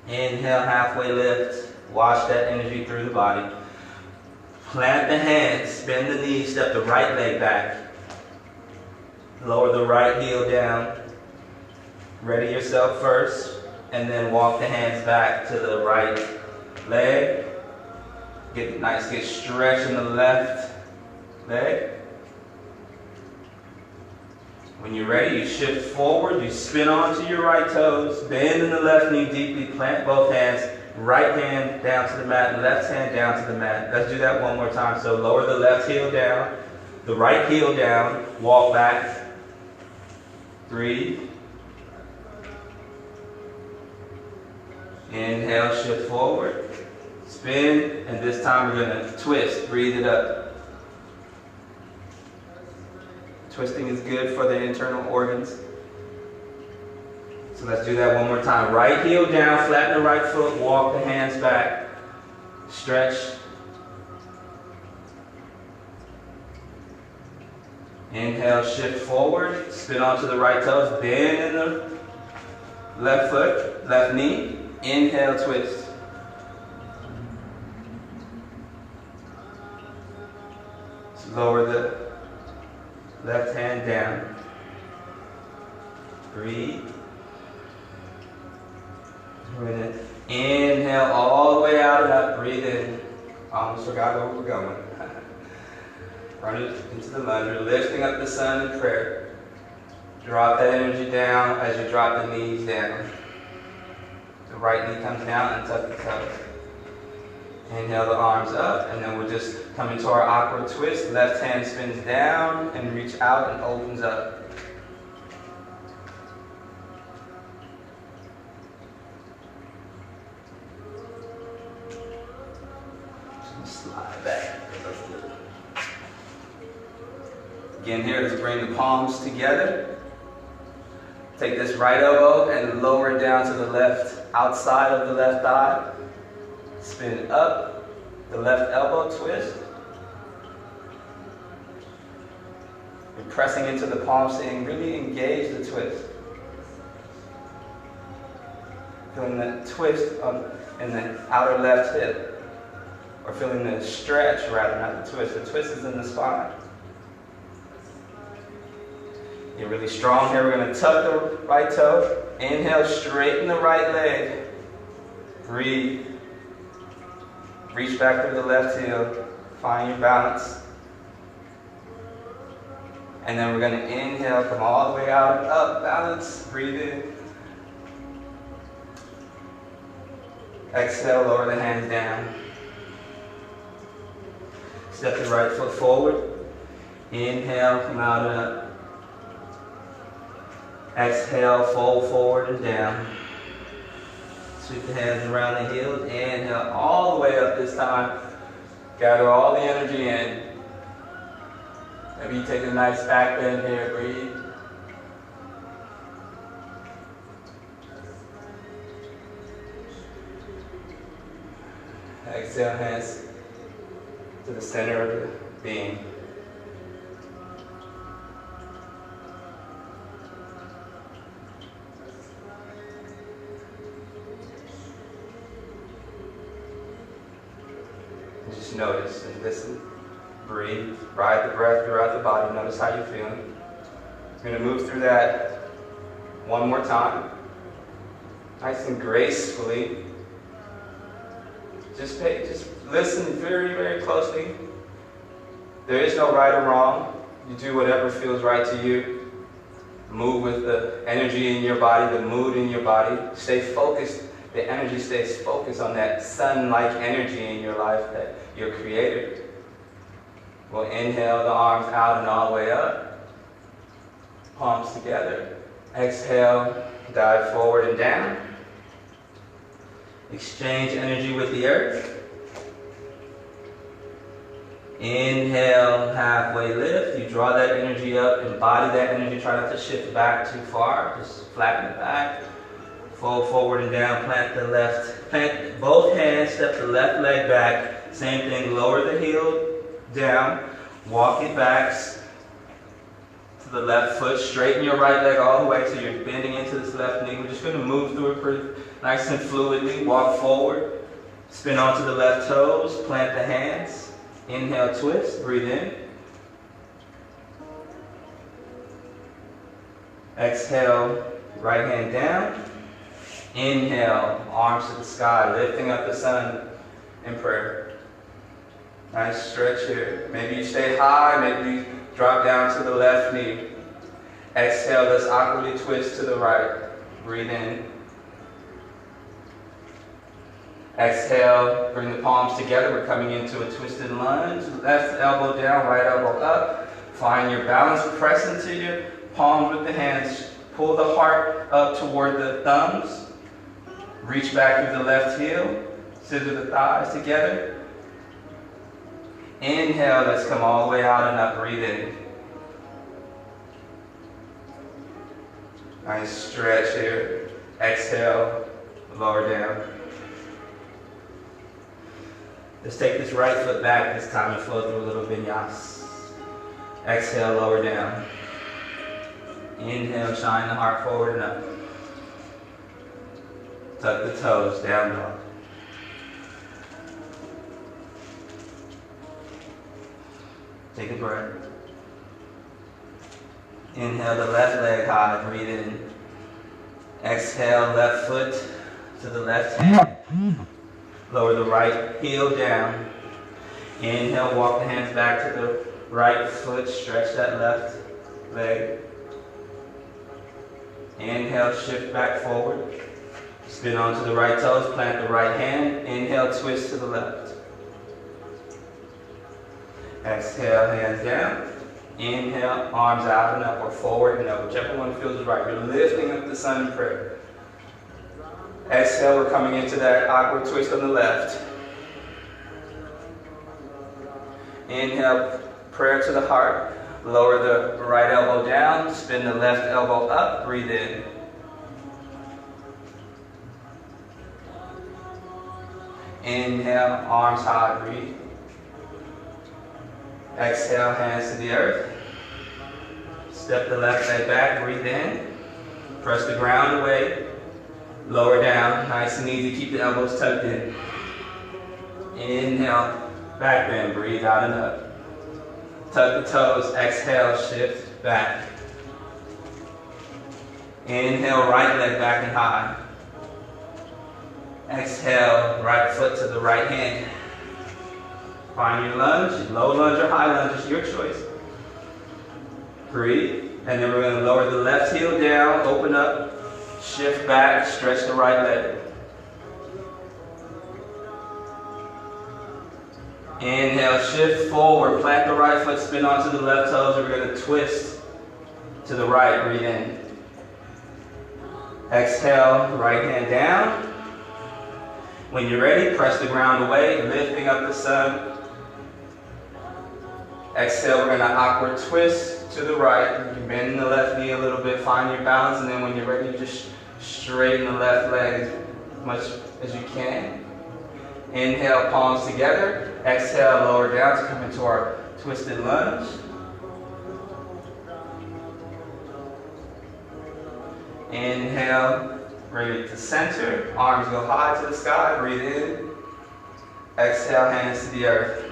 Inhale, halfway lift. Wash that energy through the body. Plant the hands, bend the knees, step the right leg back. Lower the right heel down. Ready yourself first, and then walk the hands back to the right leg. Get nice, get stretch in the left leg. When you're ready, you shift forward, you spin onto your right toes, bend in the left knee deeply, plant both hands, right hand down to the mat, left hand down to the mat. Let's do that one more time. So lower the left heel down, the right heel down, walk back, breathe. Inhale, shift forward, spin, and this time we're going to twist, breathe it up. Twisting is good for the internal organs. So let's do that one more time. Right heel down, flatten the right foot, walk the hands back. Stretch. Inhale, shift forward, spin onto the right toes, bend in the left foot, left knee. Inhale, twist. Lower the left hand down. Breathe. We're gonna inhale all the way out and up. Breathe in. Almost forgot where we're going. Run it into the lunge. We're lifting up the sun in prayer. Drop that energy down as you drop the knees down. The right knee comes down and tuck the toes. Inhale the arms up, and then we'll just come into our awkward twist. Left hand spins down and reach out and opens up. Just slide back. Again here, let's bring the palms together. Take this right elbow and lower it down to the left outside of the left thigh. Spin up, the left elbow, twist. You're pressing into the palm, saying really engage the twist. Feeling the twist in the outer left hip. Or feeling the stretch rather, not the twist. The twist is in the spine. You're really strong here. We're going to tuck the right toe. Inhale, straighten the right leg. Breathe. Reach back through the left heel. Find your balance. And then we're going to inhale, come all the way out and up. Balance. Breathe in. Exhale, lower the hands down. Step the right foot forward. Inhale, come out and up. Exhale, fold forward and down. Sweep the hands around the heels. Inhale all the way up this time. Gather all the energy in. Maybe you take a nice back bend here. Breathe. Exhale, hands to the center of the being. Just notice and listen, breathe, ride the breath throughout the body. Notice how you're feeling. We're going to move through that one more time. Nice and gracefully. Just listen very, very closely. There is no right or wrong. You do whatever feels right to you. Move with the energy in your body, the mood in your body. Stay focused. The energy stays focused on that sun-like energy in your life that you're created. We'll inhale the arms out and all the way up. Palms together. Exhale, dive forward and down. Exchange energy with the earth. Inhale, halfway lift. You draw that energy up, embody that energy. Try not to shift back too far. Just flatten it back. Fold forward and down. Plant both hands. Step the left leg back. Same thing. Lower the heel down. Walk it back to the left foot. Straighten your right leg all the way till you're bending into this left knee. We're just going to move through it pretty nice and fluidly. Walk forward. Spin onto the left toes. Plant the hands. Inhale, twist. Breathe in. Exhale, right hand down. Inhale, arms to the sky, lifting up the sun in prayer. Nice stretch here. Maybe you stay high, maybe you drop down to the left knee. Exhale, let's awkwardly twist to the right. Breathe in. Exhale, bring the palms together. We're coming into a twisted lunge. Left elbow down, right elbow up. Find your balance. Press into your palms with the hands. Pull the heart up toward the thumbs. Reach back through the left heel. Scissor the thighs together. Inhale, let's come all the way out and up. Breathe in. Nice stretch here. Exhale, lower down. Let's take this right foot back this time and flow through a little vinyas. Exhale, lower down. Inhale, shine the heart forward and up. Tuck the toes, down dog. Take a breath. Inhale the left leg high, breathe in. Exhale, left foot to the left hand. Lower the right heel down. Inhale, walk the hands back to the right foot, stretch that left leg. Inhale, shift back forward. Spin onto the right toes, plant the right hand. Inhale, twist to the left. Exhale, hands down. Inhale, arms out and up or forward and up, whichever one feels right. You're lifting up the sun in prayer. Exhale, we're coming into that awkward twist on the left. Inhale, prayer to the heart. Lower the right elbow down, spin the left elbow up, breathe in. Inhale, arms high, breathe. Exhale, hands to the earth. Step the left leg back, breathe in. Press the ground away. Lower down, nice and easy. Keep the elbows tucked in. Inhale, back bend, breathe out and up. Tuck the toes, exhale, shift back. Inhale, right leg back and high. Exhale, right foot to the right hand. Find your lunge, low lunge or high lunge, it's your choice. Breathe, and then we're going to lower the left heel down, open up, shift back, stretch the right leg. Inhale, shift forward, plant the right foot, spin onto the left toes, and we're going to twist to the right, breathe in. Exhale, right hand down. When you're ready, press the ground away, lifting up the sun. Exhale, we're going to awkward twist to the right. You can bend the left knee a little bit, find your balance, and then when you're ready, just straighten the left leg as much as you can. Inhale, palms together. Exhale, lower down to come into our twisted lunge. Inhale, bring it to center. Arms go high to the sky. Breathe in. Exhale, hands to the earth.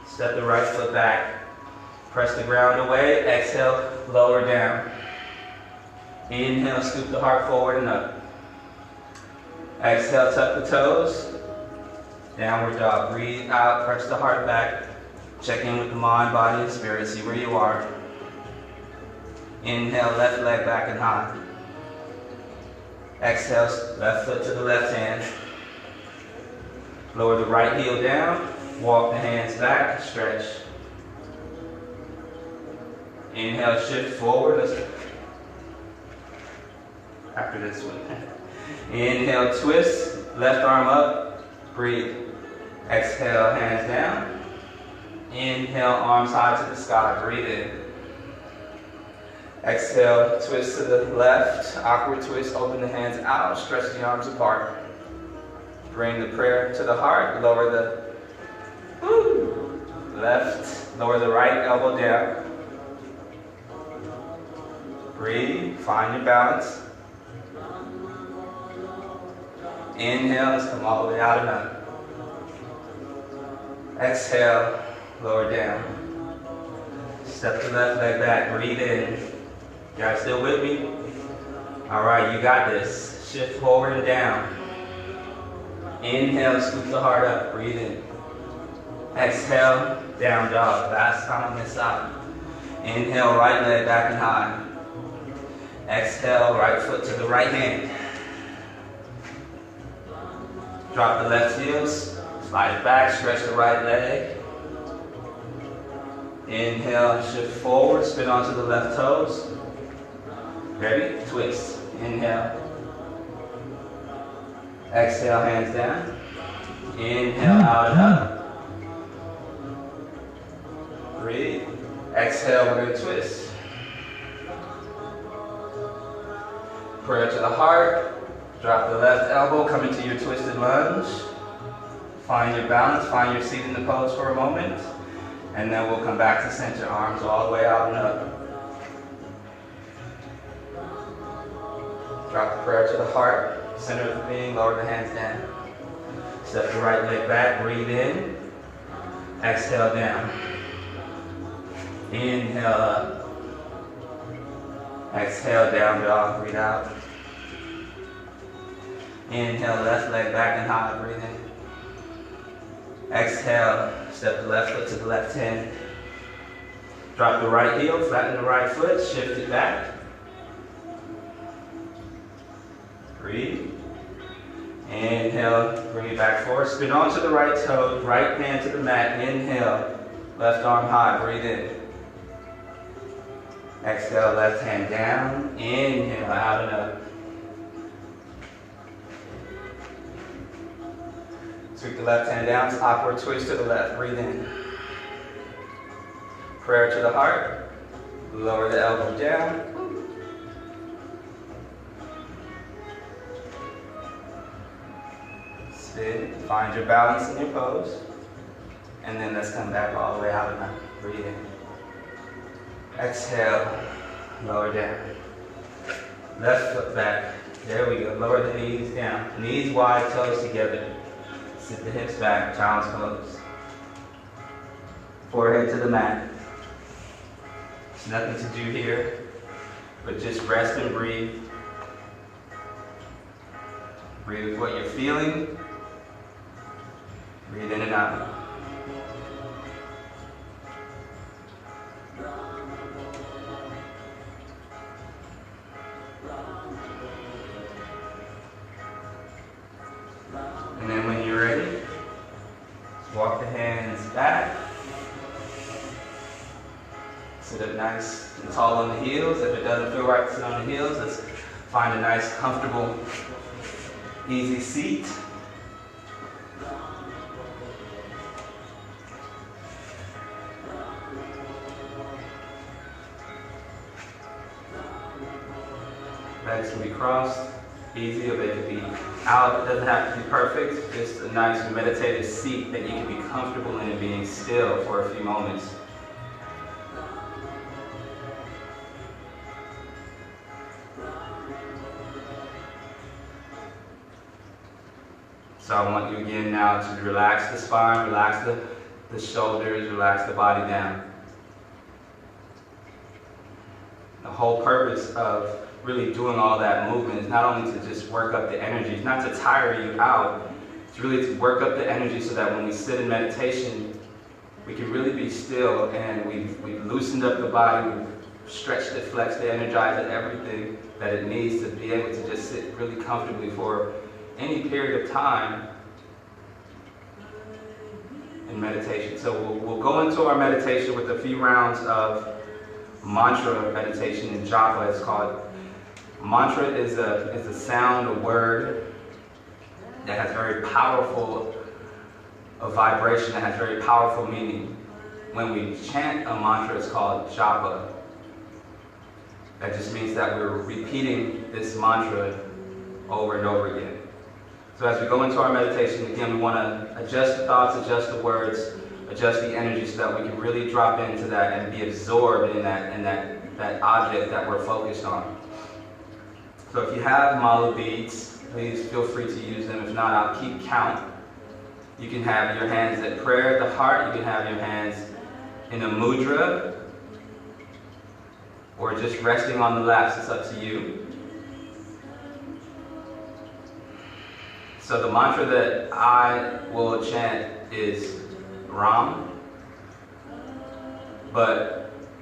Step the right foot back. Press the ground away. Exhale, lower down. Inhale, scoop the heart forward and up. Exhale, tuck the toes. Downward dog. Breathe out, press the heart back. Check in with the mind, body, and spirit. See where you are. Inhale, left leg back and high. Exhale, left foot to the left hand. Lower the right heel down. Walk the hands back, stretch. Inhale, shift forward. After this one. Inhale, twist. Left arm up. Breathe. Exhale, hands down. Inhale, arms high to the sky. Breathe in. Exhale, twist to the left. Awkward twist. Open the hands out. Stretch the arms apart. Bring the prayer to the heart. Lower the left. Lower the right elbow down. Breathe. Find your balance. Inhale, let's come all the way out and up. Exhale, lower down. Step the left leg back, breathe in. You guys still with me? All right, you got this. Shift forward and down. Inhale, scoop the heart up, breathe in. Exhale, down dog. Last time on this side. Inhale, right leg back and high. Exhale, right foot to the right hand. Drop the left heels, slide it back, stretch the right leg. Inhale, shift forward, spin onto the left toes. Ready? Twist. Inhale. Exhale, hands down. Inhale, out and up. Breathe. Exhale, we're going to twist. Prayer to the heart. Drop the left elbow, come into your twisted lunge. Find your balance, find your seat in the pose for a moment. And then we'll come back to center, arms all the way out and up. Drop the prayer to the heart, center of the being, lower the hands down. Step the right leg back, breathe in. Exhale down. Inhale up. Exhale down, dog, breathe out. Inhale, left leg back and high, breathe in. Exhale, step the left foot to the left hand. Drop the right heel, flatten the right foot, shift it back. Breathe. Inhale, bring it back forward. Spin onto the right toe, right hand to the mat. Inhale, left arm high, breathe in. Exhale, left hand down. Inhale, out and up. Sweep the left hand down, upward twist to the left, breathe in. Prayer to the heart. Lower the elbow down. Spin, find your balance in your pose. And then let's come back all the way out and up. Breathe in. Exhale, lower down. Left foot back. There we go. Lower the knees down. Knees wide, toes together. Sit the hips back, child's pose. Forehead to the mat. There's nothing to do here, but just rest and breathe. Breathe with what you're feeling. Breathe in and out. And then when you're ready, walk the hands back. Sit up nice and tall on the heels. If it doesn't feel right to sit on the heels, let's find a nice, comfortable, easy seat. Legs can be crossed. Easy, or they could be out. It doesn't have to be perfect. Just a nice meditative seat that you can be comfortable in being still for a few moments. So I want you again now to relax the spine, relax the shoulders, relax the body down. The whole purpose of really doing all that movement is not only to just work up the energy, it's not to tire you out, it's really to work up the energy so that when we sit in meditation, we can really be still and we've loosened up the body, we've stretched it, flexed it, energized it, everything that it needs to be able to just sit really comfortably for any period of time in meditation. So we'll go into our meditation with a few rounds of mantra meditation in japa. It's called mantra. Is a sound, a word that has very powerful vibration, that has very powerful meaning. When we chant a mantra, it's called japa. That just means that we're repeating this mantra over and over again. So as we go into our meditation, again, we want to adjust the thoughts, adjust the words, adjust the energy so that we can really drop into that and be absorbed in that object that we're focused on. So if you have malu beads, please feel free to use them. If not, I'll keep count. You can have your hands at prayer at the heart. You can have your hands in a mudra, or just resting on the laps. It's up to you. So the mantra that I will chant is Ram, but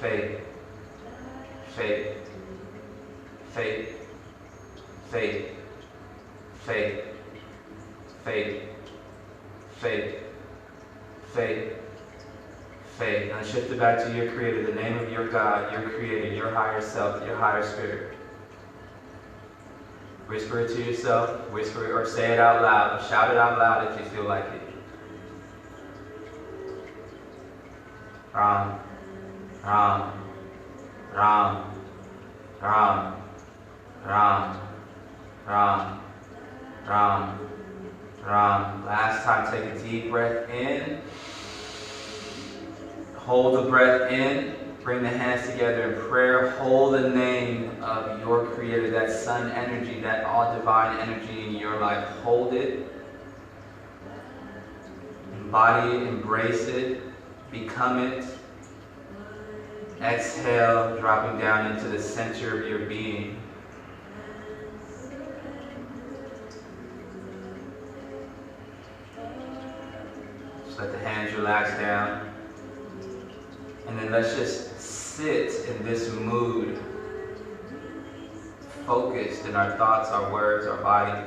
faith, faith, faith, faith, faith, faith, faith, faith, faith. Now shift it back to your Creator, the name of your God, your Creator, your higher self, your higher spirit. Whisper it to yourself, whisper it or say it out loud, or shout it out loud if you feel like it. Ram, Ram, Ram, Ram, Ram, Ram, Ram, Ram. Last time, take a deep breath in. Hold the breath in. Bring the hands together in prayer. Hold the name of your Creator, that sun energy, that all divine energy in your life. Hold it. Embody it, embrace it, become it. Exhale, dropping down into the center of your being. Just let the hands relax down. And then let's just sit in this mood, focused in our thoughts, our words, our body.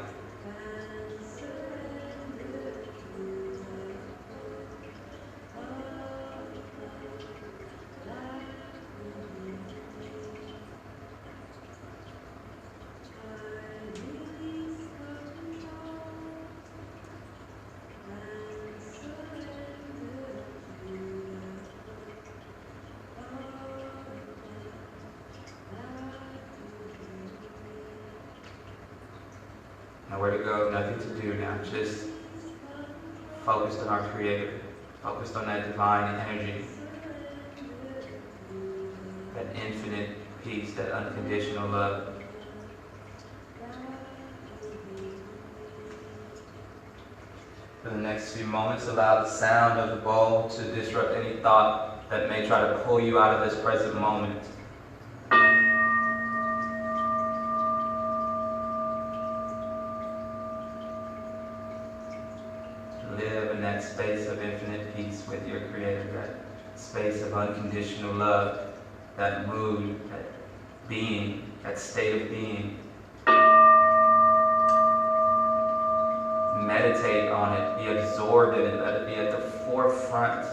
Nowhere to go, nothing to do now. Just focused on our Creator, focused on that divine energy, that infinite peace, that unconditional love. For the next few moments, allow the sound of the bowl to disrupt any thought that may try to pull you out of this present moment. Live in that space of infinite peace with your Creator, that space of unconditional love, that mood, that being, that state of being. Meditate on it, be absorbed in it, let it be at the forefront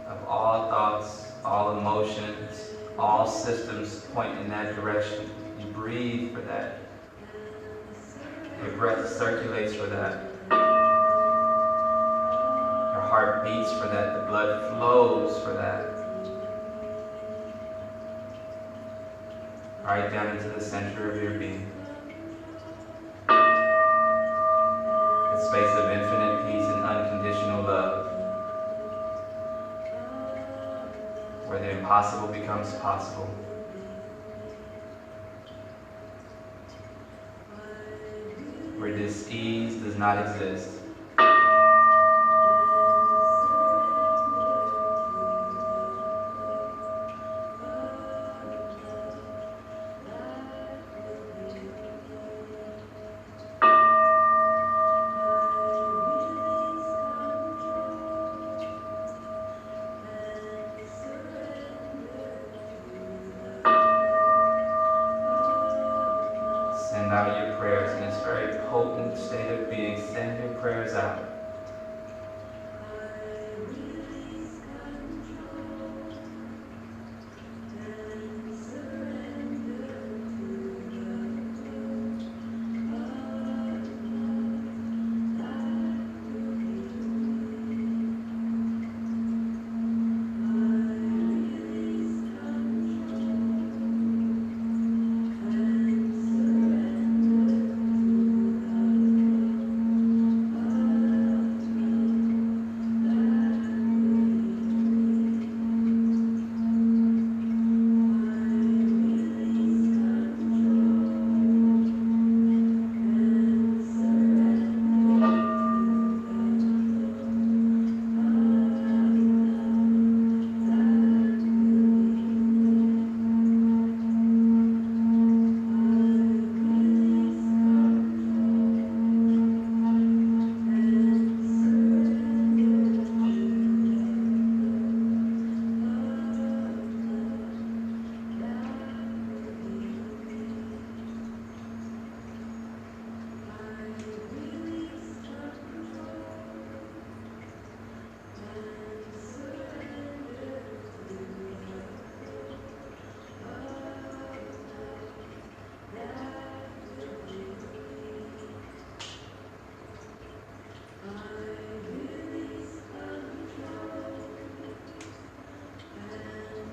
of all thoughts, all emotions, all systems point in that direction. You breathe for that. Your breath circulates for that. Your heart beats for that. The blood flows for that. Right down into the center of your being. A space of infinite peace and unconditional love. Where the impossible becomes possible. Where dis-ease does not exist. Send out your prayers in this very potent state of being. Send your prayers out.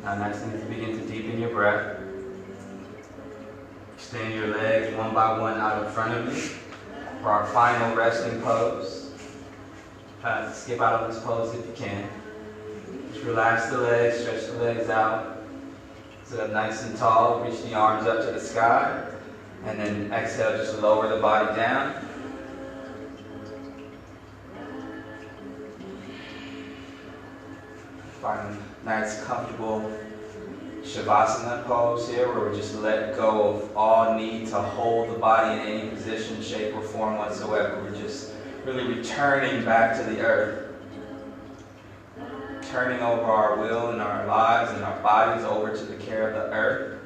Now next thing is begin to deepen your breath. Extend your legs one by one out in front of you for our final resting pose. Try to skip out of this pose if you can. Just relax the legs, stretch the legs out. Sit up nice and tall, reach the arms up to the sky. And then exhale, just lower the body down. Find a nice, comfortable Shavasana pose here, where we just let go of all need to hold the body in any position, shape, or form whatsoever. We're just really returning back to the earth. Turning over our will and our lives and our bodies over to the care of the earth.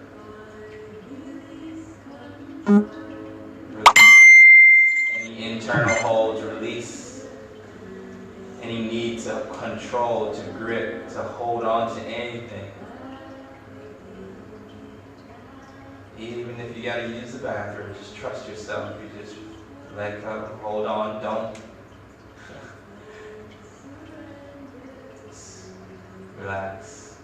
Any internal holds, release. Any need to control, to grip, to hold on to anything. Even if you gotta use the bathroom, just trust yourself. You just let go, hold on, don't. Relax.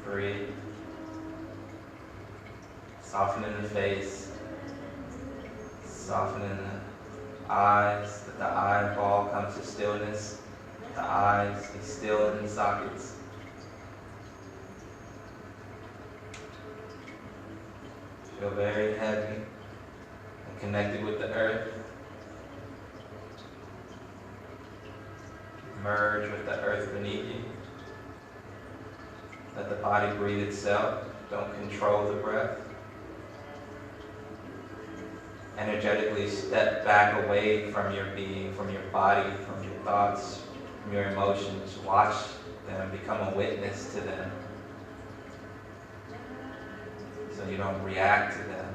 Breathe. Soften in the face. Soften in the eyes. Let the eyeball come to stillness. The eyes be still in the sockets. Feel very heavy and connected with the earth. Merge with the earth beneath you. Let the body breathe itself. Don't control the breath. Energetically step back away from your being, from your body, from your thoughts, from your emotions. Watch them, become a witness to them. So you don't react to them.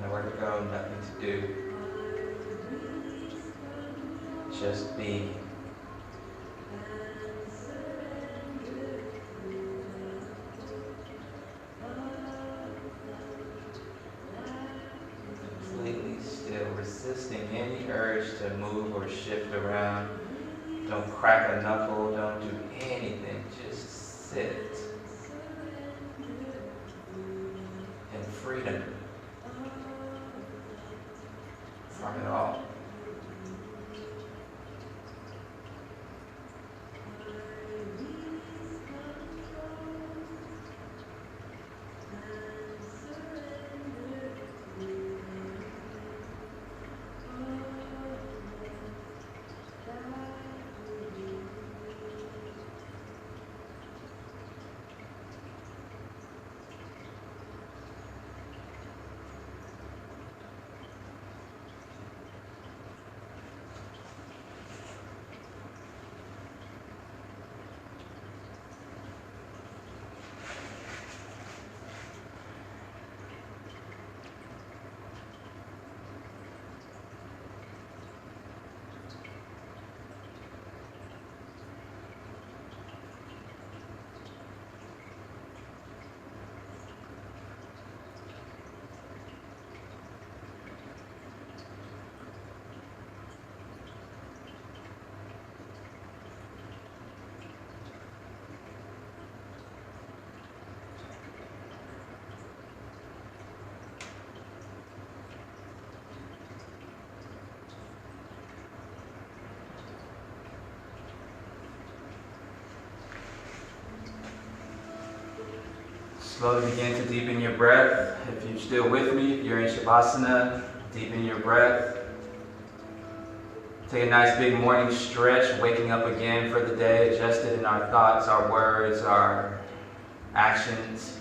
Nowhere to go, nothing to do. Just being. Completely still, resisting any urge to move or shift around. Don't crack a knuckle, don't do anything, just sit in freedom from it all. Slowly begin to deepen your breath. If you're still with me, if you're in Shavasana, deepen your breath. Take a nice big morning stretch, waking up again for the day, adjusted in our thoughts, our words, our actions.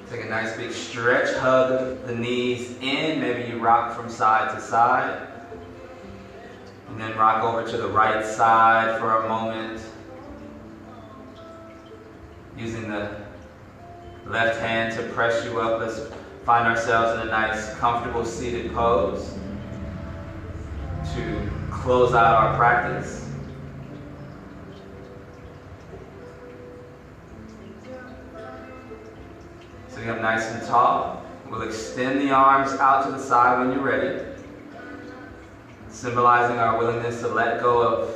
Take a nice big stretch, hug the knees in. Maybe you rock from side to side. And then rock over to the right side for a moment. Using the left hand to press you up. Let's find ourselves in a nice, comfortable seated pose to close out our practice. Sitting up nice and tall. We'll extend the arms out to the side when you're ready, symbolizing our willingness to let go of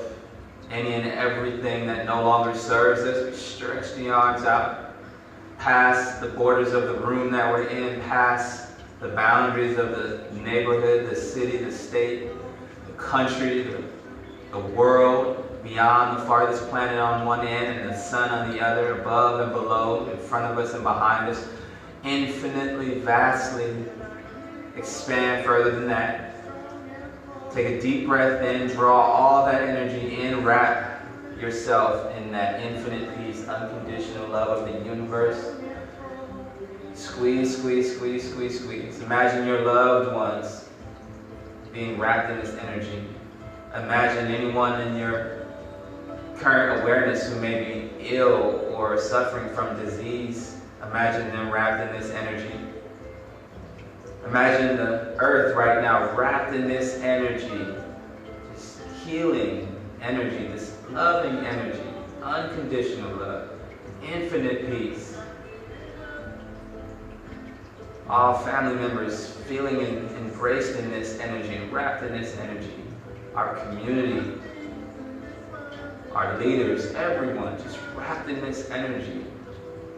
any and everything that no longer serves us. We stretch the arms out past the borders of the room that we're in, past the boundaries of the neighborhood, the city, the state, the country, the world, beyond the farthest planet on one end and the sun on the other, above and below, in front of us and behind us. Infinitely, vastly expand further than that. Take a deep breath in, draw all that energy in, wrap yourself in that infinite peace, unconditional love of the universe. Squeeze, squeeze, squeeze, squeeze, squeeze. Imagine your loved ones being wrapped in this energy. Imagine anyone in your current awareness who may be ill or suffering from disease. Imagine them wrapped in this energy. Imagine the earth right now wrapped in this energy. This healing energy, this loving energy, unconditional love, infinite peace. All family members feeling embraced in this energy, wrapped in this energy. Our community, our leaders, everyone just wrapped in this energy.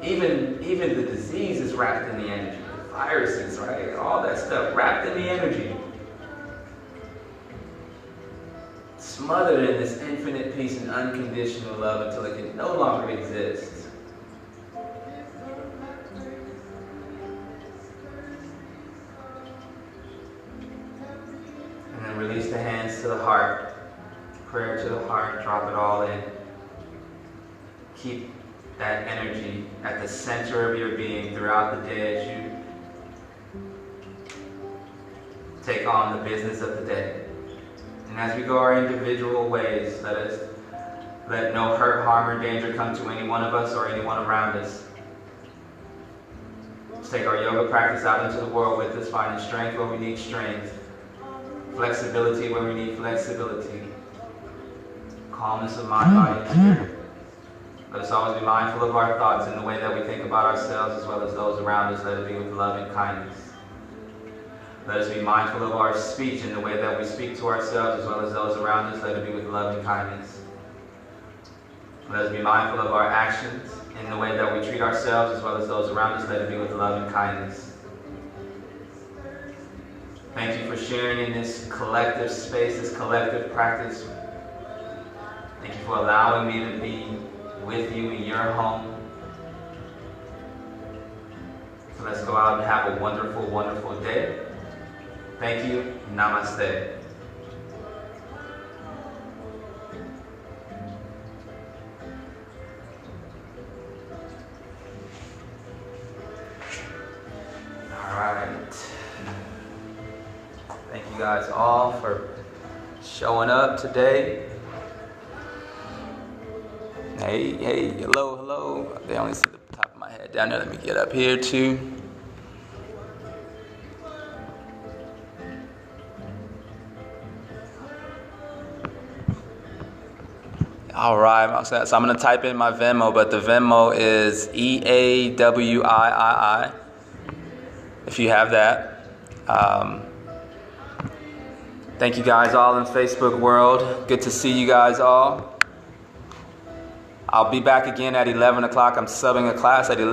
Even the disease is wrapped in the energy. The viruses, right? All that stuff wrapped in the energy. Smothered in this infinite peace and unconditional love until it can no longer exist. And then release the hands to the heart. Prayer to the heart, drop it all in. Keep that energy at the center of your being throughout the day as you take on the business of the day. And as we go our individual ways, let no hurt, harm, or danger come to any one of us or anyone around us. Let's take our yoga practice out into the world with us, finding strength where we need strength, flexibility where we need flexibility, calmness of mind, body, and spirit. Let us always be mindful of our thoughts in the way that we think about ourselves as well as those around us. Let it be with love and kindness. Let us be mindful of our speech in the way that we speak to ourselves as well as those around us. Let it be with love and kindness. Let us be mindful of our actions in the way that we treat ourselves as well as those around us. Let it be with love and kindness. Thank you for sharing in this collective space, this collective practice. Thank you for allowing me to be with you in your home. So let's go out and have a wonderful, wonderful day. Thank you. Namaste. All right. Thank you guys all for showing up today. Hey, hello. They only see the top of my head down there. Let me get up here too. All right, so I'm going to type in my Venmo, but the Venmo is EAWIII, if you have that. Thank you guys all in Facebook world. Good to see you guys all. I'll be back again at 11 o'clock. I'm subbing a class at 11.